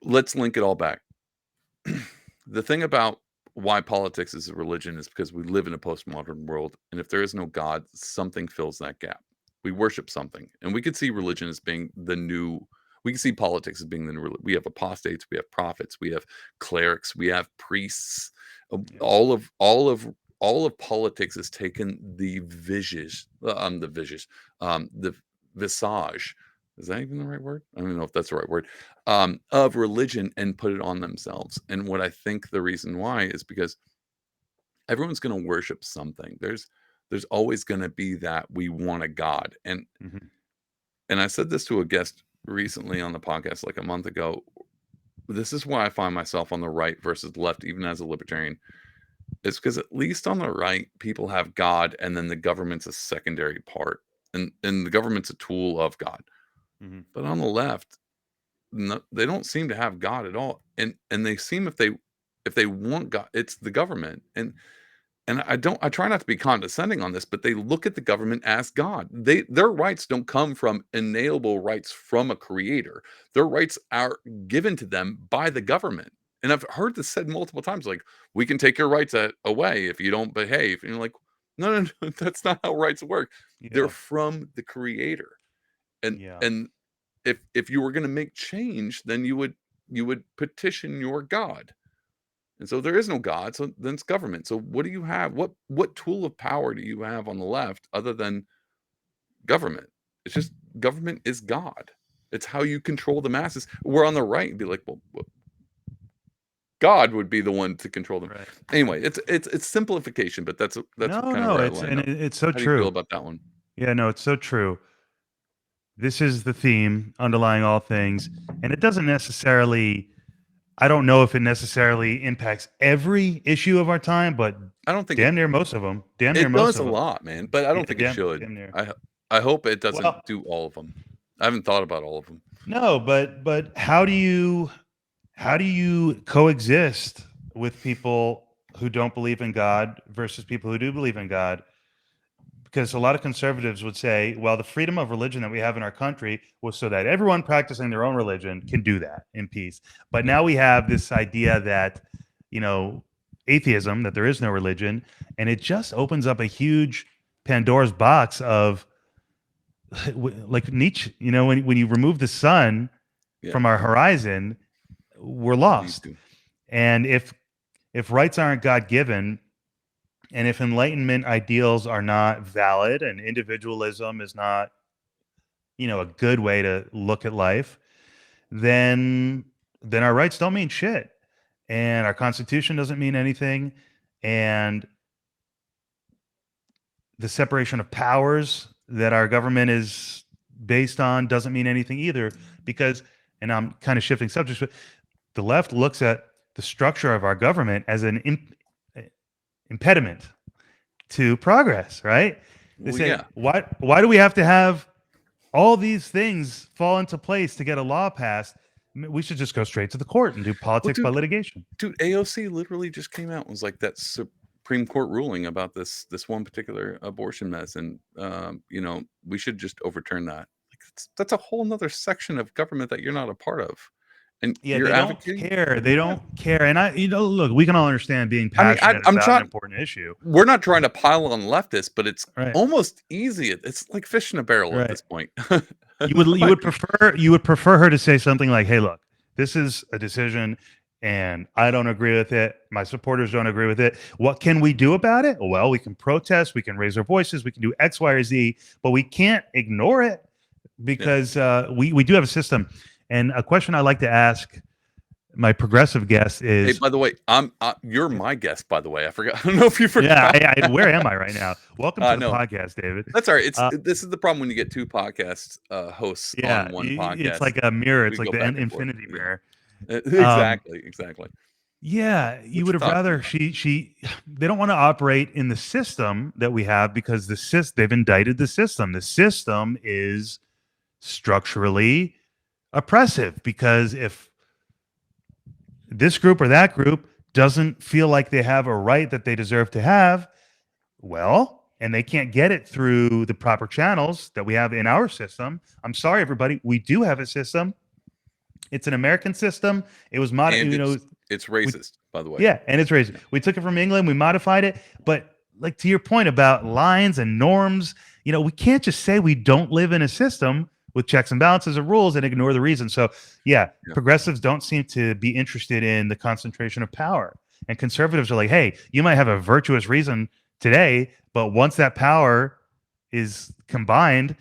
Let's link it all back. The thing about why politics is a religion is because we live in a postmodern world, and if there is no God, something fills that gap. We worship something, and we could see mhm. religion as being the new. We can see politics as being the new. We have apostates, we have prophets, we have clerics, we have priests. Yeah. All of politics has taken the visage. Is that even the right word? I don't even know if that's the right word, of religion, and put it on themselves. And what I think the reason why is because everyone's going to worship something. There's always going to be that we want a god. Mhm. And I said this to a guest recently on the podcast like a month ago. This is why I find myself on the right versus left, even as a libertarian. It's because at least on the right, people have God, and then the government's a secondary part, and the government's a tool of God. Mhm. But on the left, no, they don't seem to have God at all, and they seem, if they want God, it's the government. And and I try not to be condescending on this, but they look at the government as God. Their rights don't come from inalienable rights from a creator. Their rights are given to them by the government. And I've heard this said multiple times, like, we can take your rights away if you don't behave. And you're like, no, no, no, that's not how rights work. They're Yeah. from the creator. And Yeah. and if you were going to make change, then you would petition your God. And so there is no God, so then it's government. So what do you have? What tool of power do you have on the left other than government? It's just government is God. It's how you control the masses. We're on the right and be like, well, God would be the one to control them. Right. Anyway, it's simplification, but that's No, kind of no, where I it's line and up. it's so How do you feel true. about that one? Yeah, no, it's so true. This is the theme underlying all things, and it doesn't necessarily. I don't know if it necessarily impacts every issue of our time, but I don't think damn near most of them. Damn near it most does a of them. lot, man, but I Yeah, don't think it should. damn near. I hope it doesn't Well, do all of them. I haven't thought about all of them. no, but how do you coexist with people who don't believe in God versus people who do believe in God? Because a lot of conservatives would say, well, the freedom of religion that we have in our country was so that everyone practicing their own religion can do that in peace. But now we have this idea that, atheism, that there is no religion, and it just opens up a huge Pandora's box of like Nietzsche, when you remove the sun Yeah, from our horizon, we're please lost. do. And if rights aren't God given, and if Enlightenment ideals are not valid, and individualism is not, a good way to look at life, then our rights don't mean shit, and our Constitution doesn't mean anything, and the separation of powers that our government is based on doesn't mean anything either. Because, and I'm kind of shifting subjects, but the left looks at the structure of our government as an impediment to progress, right? They Well, say, yeah. why do we have to have all these things fall into place to get a law passed? We should just go straight to the court and do Well, politics by litigation. dude, AOC literally just came out and was like that Supreme Court ruling about this one particular abortion mess, and we should just overturn that. Like that's a whole nother section of government that you're not a part of, and Yeah, you're they don't advocating. care. They don't care. And look, we can all understand being I mean, passionate I'm about an trying. important issue. We're not trying to pile on leftists, but it's Right. almost easy. It's like fish in a barrel at Right. this point. You would prefer her to say something like, "Hey, look, this is a decision and I don't agree with it. My supporters don't agree with it. What can we do about it? Well, we can protest, we can raise our voices, we can do X, Y, or Z, but we can't ignore it because we do have a system." And a question I like to ask my progressive guest Hey, is, by the way, you're my guest. By the way, I forgot. I don't know if you yeah, forgot. where am I right now? Welcome to the No, podcast, David. that's all right. This is the problem when you get two podcast hosts Yeah, on one it's podcast. like a mirror. It's We like go the back and forth. infinity mirror. Exactly. Yeah, you What would you have thought? rather they don't want to operate in the system that we have because they've indicted the system. The system is structurally oppressive because if this group or that group doesn't feel like they have a right that they deserve to have, well, and they can't get it through the proper channels that we have in our system. I'm sorry, everybody, we do have a system. It's an American system. It was And it's racist, by the way. yeah, and it's racist. Yeah. We took it from England, we modified it, but like to your point about lines and norms, we can't just say we don't live in a system with checks and balances and rules and ignore the reason. So, yeah, progressives don't seem to be interested in the concentration of power. And conservatives are like, hey, you might have a virtuous reason today, but once that power is combined,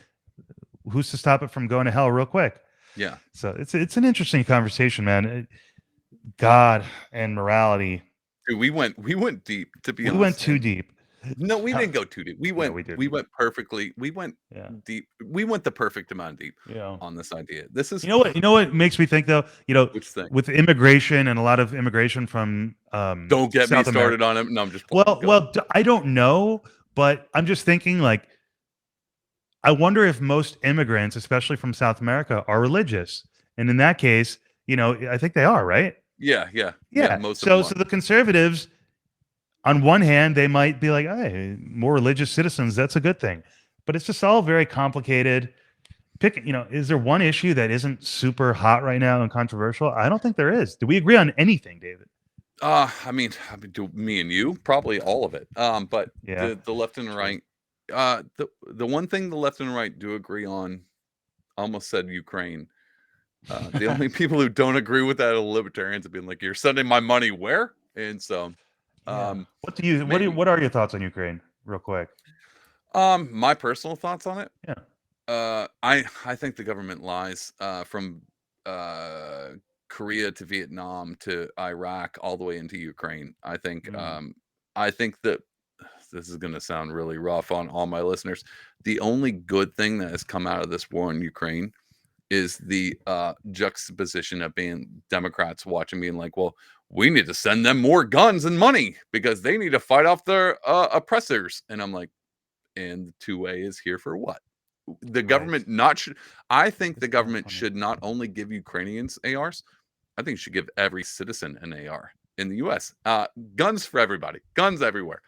who's to stop it from going to hell real quick? Yeah. So it's an interesting conversation, man. God and morality. Dude, we went deep, to be honest. We went too deep. No, we didn't go too deep. We went perfectly. We went deep. We went the perfect amount deep on this idea. This is you know what makes me think though, which thing? With immigration and a lot of immigration from don't get South me started on it. No, I'm just well, I don't know, but I'm just thinking like I wonder if most immigrants, especially from South America, are religious. And in that case, I think they are, right? Yeah. Yeah. Most so of them the conservatives on one hand, they might be like, hey, more religious citizens, that's a good thing. But it's just all very complicated. Is there one issue that isn't super hot right now and controversial? I don't think there is. Do we agree on anything, David? Do me and you probably all of it. But Yeah. the left and the True. right, the one thing the left and right do agree on, I almost said Ukraine. The only people who don't agree with that are libertarians have been like, "You're sending my money where?" And so, Yeah. um, What maybe what are your thoughts on Ukraine, real quick? my personal thoughts on it. Yeah. I think the government lies, from uh, Korea to Vietnam to Iraq all the way into Ukraine. Mm. I think that this is going to sound really rough on all my listeners. The only good thing that has come out of this war in Ukraine is the juxtaposition of being Democrats watching, being like, "Well, we need to send them more guns and money because they need to fight off their oppressors," and I'm like, "And the two-way is here for what?" The Right. government not should I think the It's so government funny. should not only give Ukrainians ARs, I think it should give every citizen an AR in the US. Guns for everybody, guns everywhere.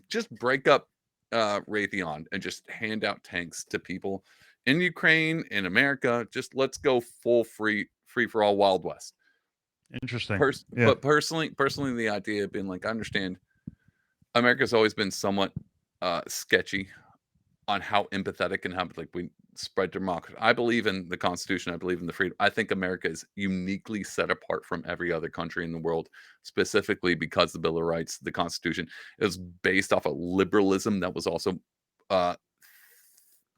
Just break up Raytheon and just hand out tanks to people in Ukraine, in America. Just let's go full free for all Wild West. Interesting. Yeah. But personally, the idea of being like, I understand America's always been somewhat sketchy on how empathetic and how like we spread democracy. I believe in the Constitution. I believe in the freedom. I think America is uniquely set apart from every other country in the world, specifically because the Bill of Rights, the Constitution, is based off of liberalism that was also uh,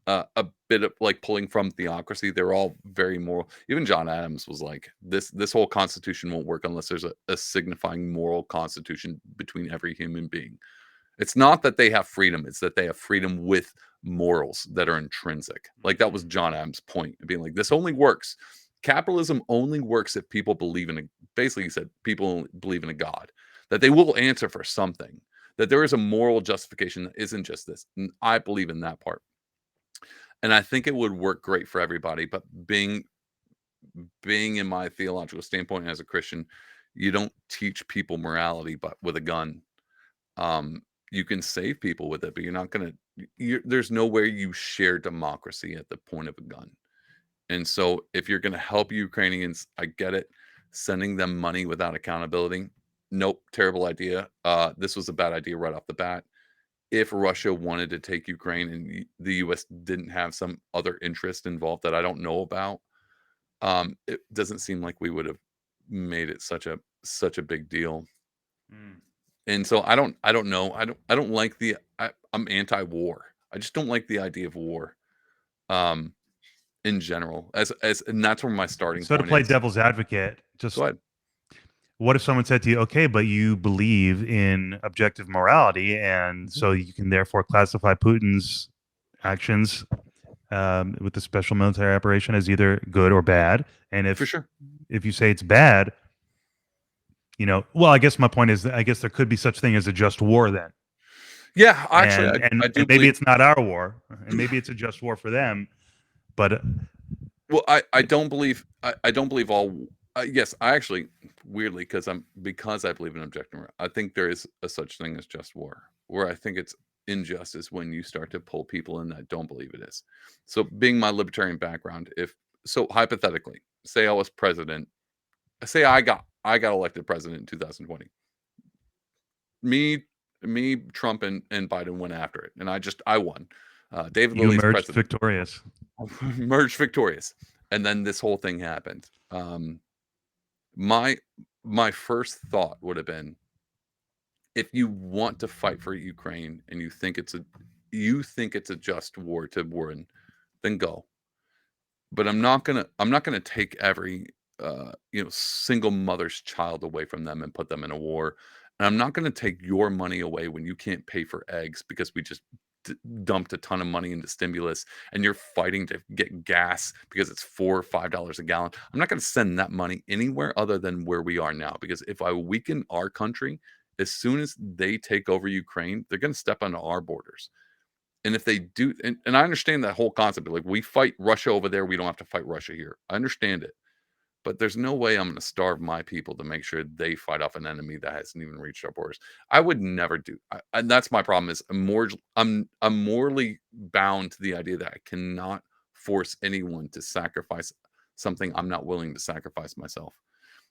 a bit of like pulling from theocracy. They're all very moral. Even John Adams was like, this whole Constitution won't work unless there's a signifying moral constitution between every human being. It's not that they have freedom, it's that they have freedom with morals that are intrinsic. Like that was Mhm. John Adams' point, being like, this only works. Capitalism only works if people believe in a basically he said people believe in a God, that they will answer for something, that there is a moral justification that isn't just this. And I believe in that part. And I think it would work great for everybody. But being in my theological standpoint as a Christian, you don't teach people morality, but with a gun. You can save people with it, but you're not gonna. There's nowhere you share democracy at the point of a gun. And so, if you're gonna help Ukrainians, I get it. Sending them money without accountability, nope, terrible idea. This was a bad idea right off the bat. If Russia wanted to take Ukraine and the U.S. didn't have some other interest involved that I don't know about, it doesn't seem like we would have made it such a big deal. Mm. And so I don't know. I don't like I'm anti-war. I just don't like the idea of war um in general. As and that's where my starting So to point play is. devil's advocate, Go just ahead. what if someone said to you, okay, but you believe in objective morality, and Mhm. so you can therefore classify Putin's actions with the special military operation as either good or bad? And For if sure. if you say it's bad, well, I guess my point is that I guess there could be such thing as a just war then, Yeah, actually and I and do and maybe believe it's not our war, and maybe it's a just war for them, but well I don't believe I don't believe all yes, I actually weirdly because I believe in objective I think there is a such thing as just war. Where I think it's injustice when you start to pull people in that don't believe it is. So being my libertarian background, if so hypothetically, say I was president. Say I got elected president in 2020. Me Trump and Biden went after it, and I won. David you Lilly's emerged president. victorious. Emerged victorious, and then this whole thing happened. My my first thought would have been, if you want to fight for Ukraine and you think it's a just war to win, then go. But I'm not gonna take every single mother's child away from them and put them in a war. And I'm not gonna take your money away when you can't pay for eggs because we just dumped a ton of money into stimulus and you're fighting to get gas because it's $4 or $5 a gallon. I'm not gonna send that money anywhere other than where we are now. Because if I weaken our country, as soon as they take over Ukraine, they're gonna step onto our borders. And if they do, and I understand that whole concept, like we fight Russia over there, we don't have to fight Russia here. I understand it. but there's no way I'm going to starve my people to make sure they fight off an enemy that hasn't even reached our borders. I would never do, and that's my problem. Is I'm morally bound to the idea that I cannot force anyone to sacrifice something I'm not willing to sacrifice myself.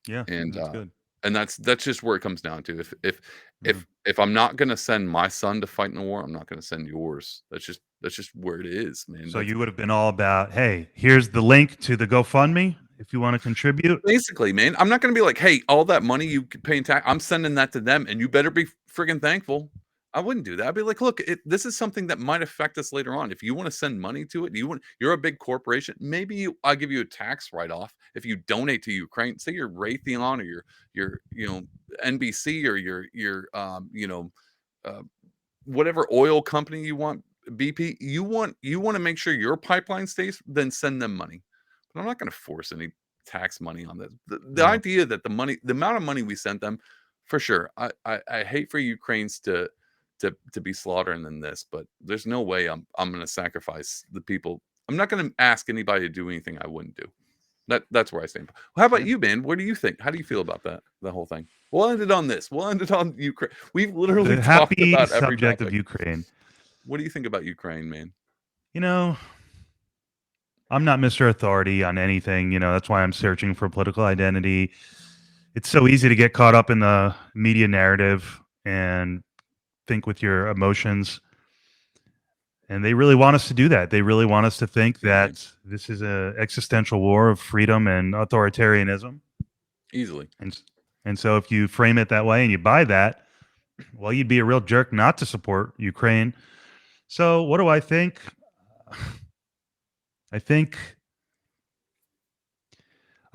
Yeah, And that's good. and that's just where it comes down to. If Mm. if I'm not going to send my son to fight in the war, I'm not going to send yours. That's just where it is, man. So That's you would have been all about, hey, here's the link to the GoFundMe if you want to contribute. basically, man. I'm not going to be like, hey, all that money you pay in tax, I'm sending that to them, and you better be friggin' thankful. I wouldn't do that. I'd be like, look, this is something that might affect us later on. If you want to send money to it, you're a big corporation. Maybe I'll give you a tax write off if you donate to Ukraine. Say you're Raytheon or your NBC or uh, whatever oil company you want, BP. You want to make sure your pipeline stays. Then send them money. But I'm not going to force any tax money on this. The Yeah. idea that the amount of money we sent them, for sure. I hate for Ukrainians to be slaughtering than this, but there's no way I'm going to sacrifice the people. I'm not going to ask anybody to do anything I wouldn't do. That's where I stand. Well, how about Yeah. you, Ben? What do you think? How do you feel about that? The whole thing. We'll end it on this. We'll end it on Ukraine. We've literally The talked happy about every subject of topic. Ukraine. What do you think about Ukraine, man? You know, I'm not Mr. Authority on anything. That's why I'm searching for political identity. It's so easy to get caught up in the media narrative and think with your emotions. And they really want us to do that. They really want us to think Easily, that this is an existential war of freedom and authoritarianism. easily. And so if you frame it that way and you buy that, well, you'd be a real jerk not to support Ukraine. So what do I think? I think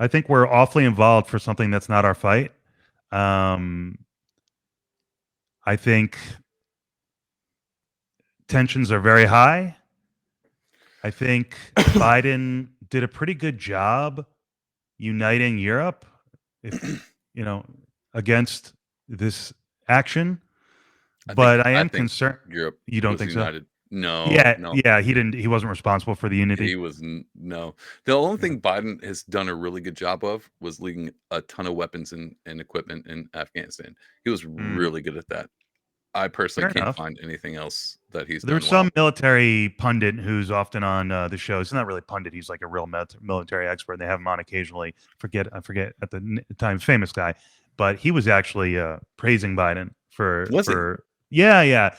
I think we're awfully involved for something that's not our fight. Um, I think tensions are very high. I think Biden did a pretty good job uniting Europe, if you know, against this action. But I I am think concerned. Europe You don't was think so? united. No, Yeah, no. yeah. He didn't. He wasn't responsible for the unity. He was no. The only Yeah. thing Biden has done a really good job of was leading a ton of weapons and equipment in Afghanistan. He was Mm, really good at that. I personally fair can't enough. find anything else that he's There was done some well. military pundit who's often on the show. He's not really a pundit. He's like a real military expert. And they have him on occasionally. I forget at the time, famous guy, but he was actually praising Biden Was he? for yeah, yeah.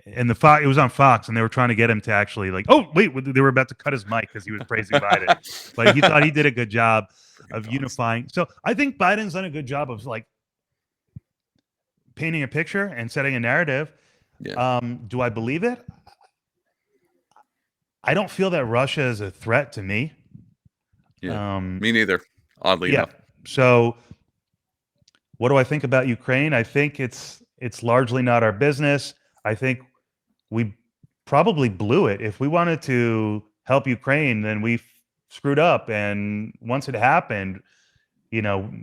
And it was on Fox, and they were trying to get him to actually like, oh wait, they were about to cut his mic because he was praising Biden, but he thought he did a good job Freaking of Fox. unifying. So I think Biden's done a good job of like painting a picture and setting a narrative. Yeah. Do I believe it? I don't feel that Russia is a threat to me. Yeah. Um, Me neither. Oddly yeah. enough. So, what do I think about Ukraine? I think it's largely not our business. I think we probably blew it. If we wanted to help Ukraine, then we screwed up. And once it happened,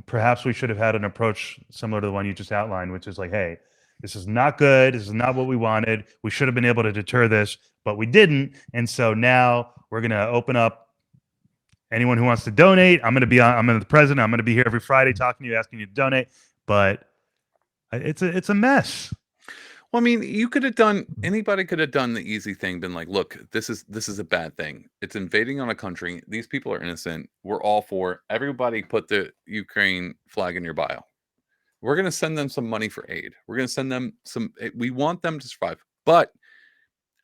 perhaps we should have had an approach similar to the one you just outlined, which is like, hey, this is not good. This is not what we wanted. We should have been able to deter this, but we didn't. And so now we're going to open up anyone who wants to donate. I'm the president. I'm going to be here every Friday talking to you, asking you to donate. But it's a mess. Well, I mean, anybody could have done the easy thing, been like, look, this is a bad thing. It's invading on a country. These people are innocent. We're all for it. Everybody put the Ukraine flag in your bio. We're going to send them some money for aid. We're going to send them we want them to survive. But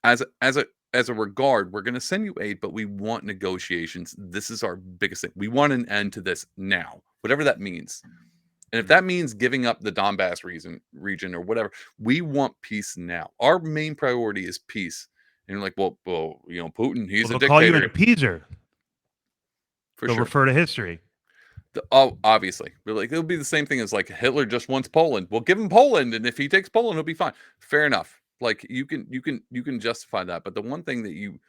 as a regard, we're going to send you aid, but we want negotiations. This is our biggest thing. We want an end to this now, whatever that means. And if that means giving up the Donbass region or whatever, we want peace now. Our main priority is peace. And you're like, well, Putin, he's Well, a they'll call you an dictator appeaser. for They'll sure. refer to history. Obviously, but like it'll be the same thing as like Hitler just wants Poland. Well, give him Poland, and if he takes Poland, he'll be fine. Fair enough. Like you can justify that, but the one thing that you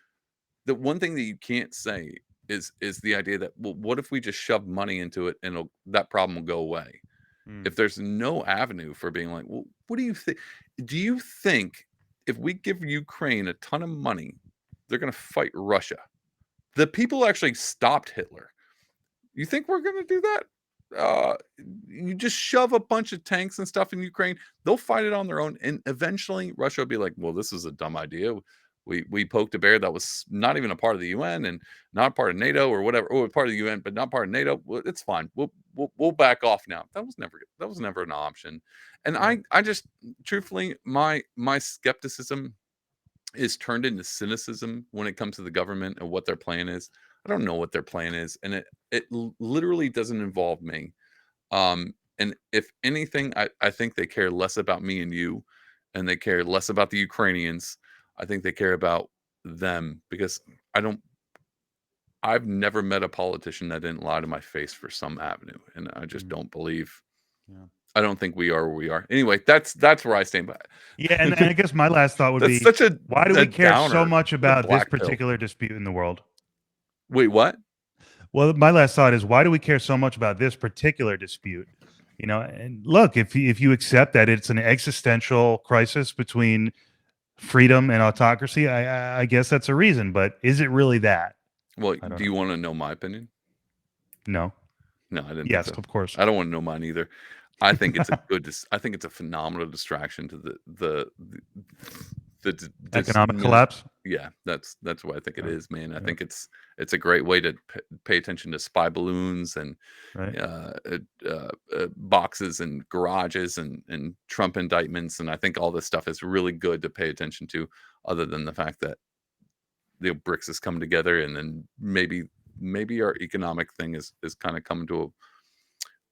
can't say is the idea that, well, what if we just shove money into it and that problem will go away? Mm. If there's no avenue for being like, well, what do you think? Do you think if we give Ukraine a ton of money, they're going to fight Russia? The people actually stopped Hitler. You think we're gonna do that? Uh, you just shove a bunch of tanks and stuff in Ukraine. They'll fight it on their own, and eventually Russia will be like, "Well, this is a dumb idea. We poked a bear that was not even a part of the UN and not part of NATO or whatever, or part of the UN but not part of NATO. Well, it's fine. We'll back off now." That was never an option. And Right. I just truthfully my skepticism is turned into cynicism when it comes to the government and what their plan is. I don't know what their plan is, and it literally doesn't involve me. And if anything, I think they care less about me and you, and they care less about the Ukrainians. I think they care about them because I don't. I've never met a politician that didn't lie to my face for some avenue, and I just Mhm. don't believe. Yeah. I don't think we are where we are. Anyway, that's where I stand by. Yeah, and I guess my last thought would That's be, such a why do a we care so downer. much A about this black pill. particular dispute in the world? Wait, what? Well, my last thought is, why do we care so much about this particular dispute? And look, if you accept that it's an existential crisis between freedom and autocracy, I guess that's a reason. But is it really that? Well, I don't do know. you want to know my opinion? No. No, I didn't think Yes, so. of course. I don't want to know mine either. I think it's a I think it's a phenomenal distraction to Economic collapse. yeah, that's what I think it Yeah, is, man. I yeah, think it's a great way to pay attention to spy balloons and right. boxes and garages and Trump indictments, and I think all this stuff is really good to pay attention to. Other than the fact that BRICS has come together, and then maybe our economic thing is kind of coming to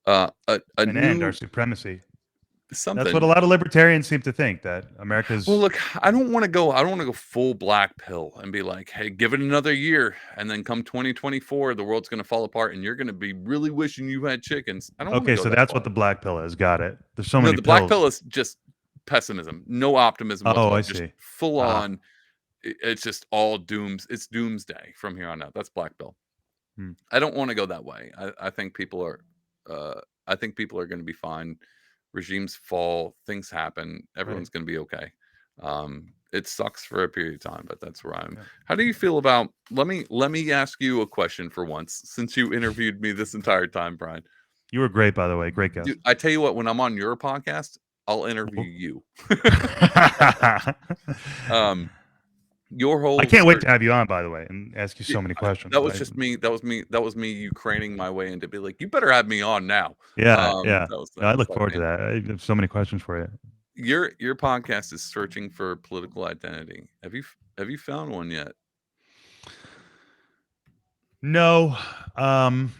a And end our new supremacy. That's what a something. lot of libertarians seem to think, that Well, America's look, I don't want to go full black pill and be like, "Hey, give it another year, and then come 2024, the world's going to fall apart, and you're going to be really wishing you had chickens." I don't want to okay. go So that that's what far. the black pill is. Got it. There's so No, many the black pills. pill is just pessimism, no optimism Oh, I whatsoever, just see. full Ah, on. It's just all dooms. It's doomsday from here on out. That's black pill. hmm, I don't want to go that way. I think people are. I think people are going to be fine. Regimes fall, things happen. right. Everyone's going to be okay. It sucks for a period of time, but that's where I'm. Yeah. How do you feel about? Let me ask you a question for once, since you interviewed me this entire time, Brian. You were great, by the way. Great guest. Dude, I tell you what, when I'm on your podcast, I'll interview Cool. you. I um, your whole can't wait search. to have you on, by the way, and ask you Yeah, so many that questions. was just me. That was me Ukraining my way into be like, you better have me on now. Yeah, yeah. That No, I was look like, forward to man, that. I have so many questions for you. your podcast is searching for political identity. Have you found one yet? No, um,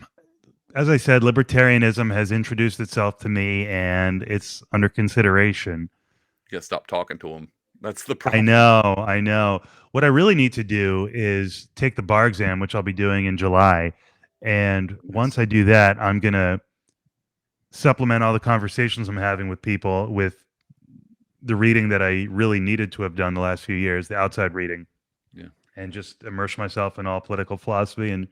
as I said, libertarianism has introduced itself to me, and it's under consideration. You gotta stop talking to him. That's the I problem. know, I know. What I really need to do is take the bar exam, which I'll be doing in July. And Goodness. once I do that, I'm gonna supplement all the conversations I'm having with people with the reading that I really needed to have done the last few years, the outside reading, Yeah. and just immerse myself in all political philosophy and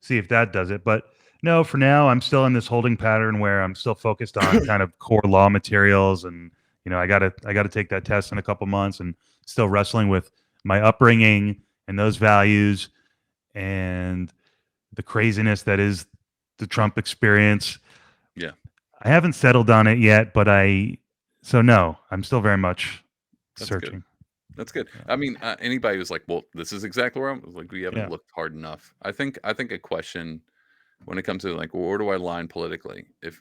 see if that does it. But no, for now, I'm still in this holding pattern where I'm still focused on kind of core law materials, and I gotta take that test in a couple months, and still wrestling with my upbringing and those values and the craziness that is the Trump experience. Yeah. I haven't settled on it yet, but so no, I'm still very much That's good. searching. That's good. Yeah. I mean, anybody who's like, well, this is exactly where I'm like, we haven't Yeah. looked hard enough. I think a question when it comes to like, well, where do I line politically? If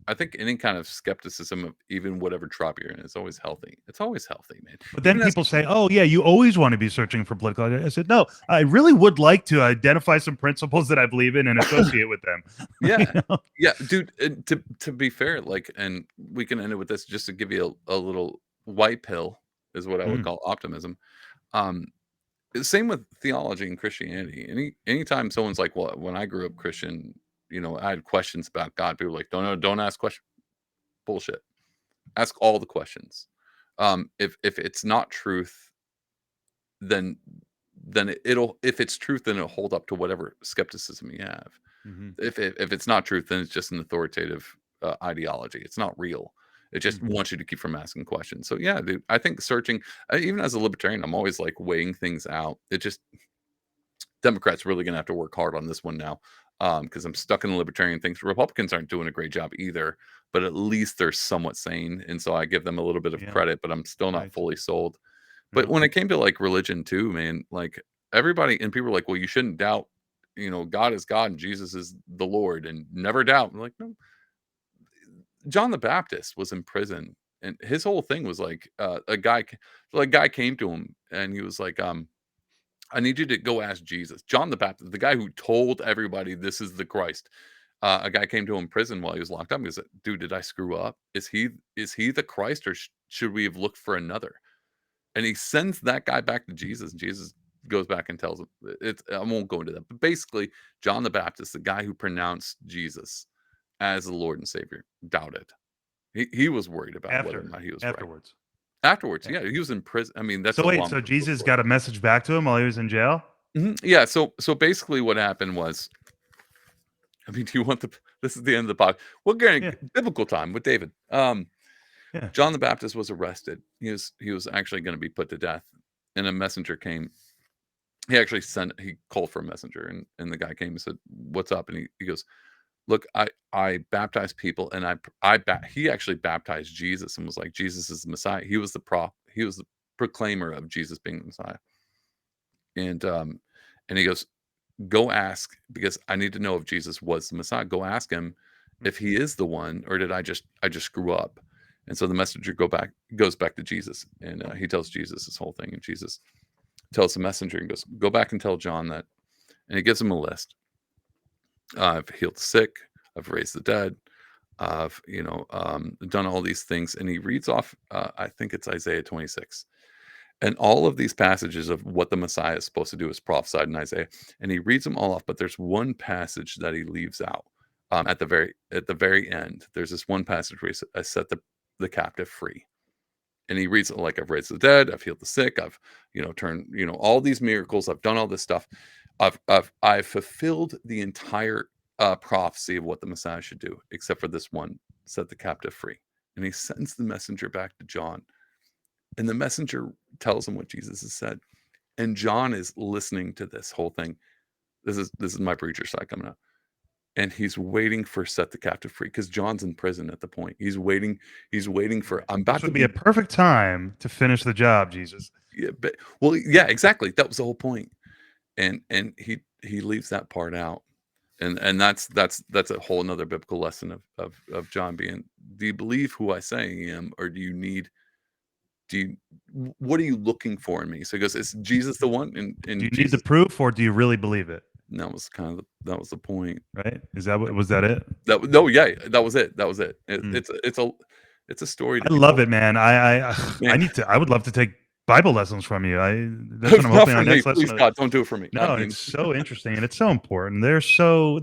I think any kind of skepticism of even whatever tribe you're in is always healthy. It's always healthy, man. But then Even as people say, "Oh, yeah, you always want to be searching for political identity." I said, "No, I really would like to identify some principles that I believe in and associate with them." You yeah, know? yeah, dude. To be fair, like, and we can end it with this, just to give you a little white pill is what I would Mm, call optimism. Um, Same with theology and Christianity. Anytime someone's like, "Well, when I grew up Christian, I had questions about God." People are like, "Don't ask questions." Bullshit. Ask all the questions. If it's not truth, then it'll if it's truth, then it'll hold up to whatever skepticism you have. mhm, If it's not truth, then it's just an authoritative ideology. It's not real. It just mhm. wants you to keep from asking questions. So yeah, dude, I think searching, even as a libertarian, I'm always like weighing things out. It just Democrats really gonna have to work hard on this one now. because I'm stuck in the libertarian things. Republicans aren't doing a great job either, but at least they're somewhat sane, and so I give them a little bit of Yeah. credit, but I'm still not Right. fully sold. But No. when it came to like religion too, man, like everybody and people were like, well, you shouldn't doubt, God is God and Jesus is the Lord and never doubt. I'm like, no, John the Baptist was in prison and his whole thing was like a guy came to him and he was like, I need you to go ask Jesus. John the Baptist, the guy who told everybody this is the Christ. A guy came to him in prison while he was locked up. He said, dude, did I screw up? Is he the Christ or should we have looked for another? And he sends that guy back to Jesus, and Jesus goes back and tells him it's I won't go into that. But basically, John the Baptist, the guy who pronounced Jesus as the Lord and Savior, doubted. He was worried about whether or not he was right. Afterwards. Afterwards, Yeah. yeah, he was in prison. I mean, that's So a wait, long so Jesus got a message back to him while he was in jail? Yeah, so basically what happened was, I mean, do you want this is the end of the pod. We're getting Yeah. biblical time with David. Yeah. John the Baptist was arrested. He was actually going to be put to death, and a messenger came. He called for a messenger, and the guy came and said, "What's up?" And he goes, "Look, I baptize people, and he actually baptized Jesus and was like, Jesus is the Messiah. He was the proclaimer of Jesus being the Messiah." And he goes, "Go ask, because I need to know if Jesus was the Messiah. Go ask him if he is the one, or did I just screw up?" And so the messenger goes back to Jesus, and he tells Jesus this whole thing, and Jesus tells the messenger and goes, "Go back and tell John that," and he gives him a list. I've healed the sick, I've raised the dead, I've done all these things, and he reads off. I think it's Isaiah 26. And all of these passages of what the Messiah is supposed to do is prophesied in Isaiah, and he reads them all off. But there's one passage that he leaves out at the very end. There's this one passage where he said, "I set the captive free," and he reads it like, "I've raised the dead, I've healed the sick, I've turned all these miracles, I've done all this stuff, I've fulfilled the entire prophecy of what the Messiah should do, except for this one: set the captive free." And he sends the messenger back to John. And the messenger tells him what Jesus has said. And John is listening to this whole thing. This is my preacher side coming out. And he's waiting for set the captive free, because John's in prison at the point. He's waiting for I'm This about to would be a perfect time to finish the job, Jesus. yeah, exactly. That was the whole point. And he leaves that part out. And that's a whole nother biblical lesson of John being, do you believe who I say I am, or what are you looking for in me? So he goes, is Jesus the one? Do And you need the Jesus, proof, or do you really believe it? and that was the point. Right? Is that what was that it? No, yeah, that was it. Hmm. It's a story to I be love told. it, man. Man, I would love to take Bible lessons from you. That's what I'm not hoping for our me, next lesson. please God, don't do it for me. I No, mean, it's so interesting and it's so important. They're so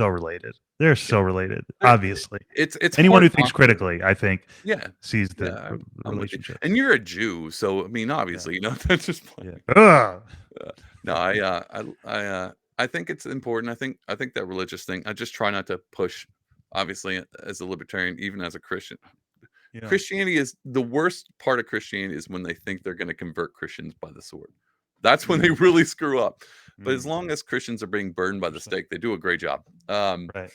related. They're so related. it, Obviously, it's anyone hard who thinks not to. critically, I think, Yeah, sees the yeah, I'm with you. relationship. And you're a Jew, so I mean, Yeah, obviously, that's just yeah. playing. Ugh. No, I think it's important. I think that religious thing. I just try not to push. Obviously, as a libertarian, even as a Christian, Yeah. Christianity is the worst part of Christianity is when they think they're going to convert Christians by the sword. That's when they Mm, really screw up. But as mm. long as Christians are being burned by the Interesting. stake, they do a great job. Right.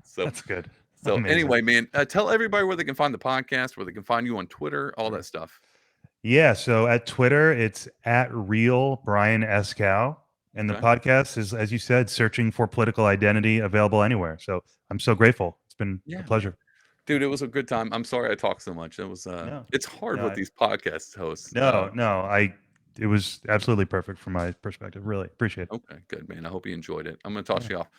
So That's good. so Amazing. anyway, man, tell everybody where they can find the podcast, where they can find you on Twitter, all that Sure. stuff. Yeah. So at Twitter, it's at real Brian Eskow. And the Okay. podcast is, as you said, searching for political identity, available anywhere. So I'm so grateful. It's been a Yeah, man. pleasure. Dude, it was a good time. I'm sorry I talked so much. It was No, it's hard no, with these podcast hosts. no. It was absolutely perfect from my perspective. Really appreciate it. Okay, good, man. I hope you enjoyed it. I'm gonna toss Yeah. you off.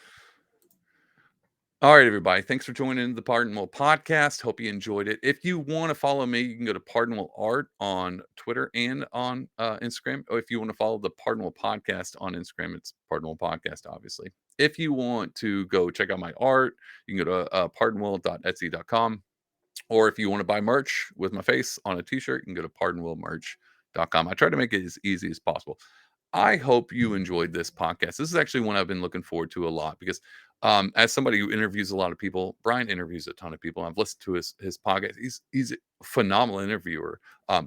All right, everybody. Thanks for joining the Pardonable podcast. Hope you enjoyed it. If you want to follow me, you can go to Pardonable Art on Twitter and on Instagram. Or if you want to follow the Pardonable podcast on Instagram, it's Pardonable Podcast, obviously. If you want to go check out my art, you can go to pardonable.etsy.com. Or if you want to buy merch with my face on a t-shirt, you can go to pardonwillmerch.com. I try to make it as easy as possible. I hope you enjoyed this podcast. This is actually one I've been looking forward to a lot because as somebody who interviews a lot of people, Brian interviews a ton of people. I've listened to his podcast. He's a phenomenal interviewer.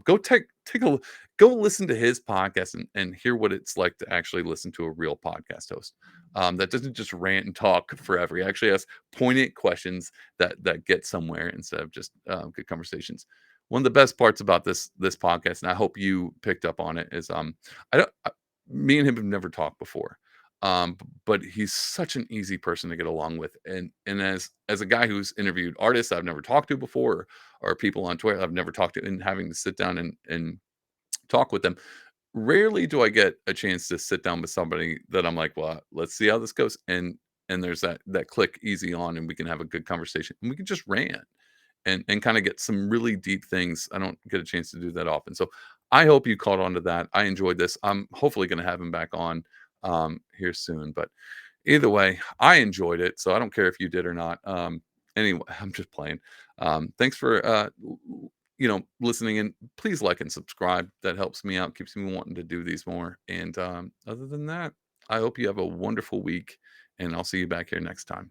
Go take take a go listen to his podcast and hear what it's like to actually listen to a real podcast host that doesn't just rant and talk forever. He actually has poignant questions that get somewhere instead of just good conversations. One of the best parts about this podcast, and I hope you picked up on it, is I don't me and him have never talked before. But he's such an easy person to get along with, and as a guy who's interviewed artists I've never talked to before, or people on Twitter I've never talked to, and having to sit down and talk with them, rarely do I get a chance to sit down with somebody that I'm like, well, let's see how this goes, and there's that click easy on, and we can have a good conversation, and we can just rant and kind of get some really deep things. I don't get a chance to do that often. So I hope you caught on to that. I enjoyed this. I'm hopefully going to have him back on here soon. But either way, I enjoyed it. So I don't care if you did or not. Anyway, I'm just playing. Thanks for listening, and please like and subscribe. That helps me out, keeps me wanting to do these more. And other than that, I hope you have a wonderful week, and I'll see you back here next time.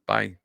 Bye.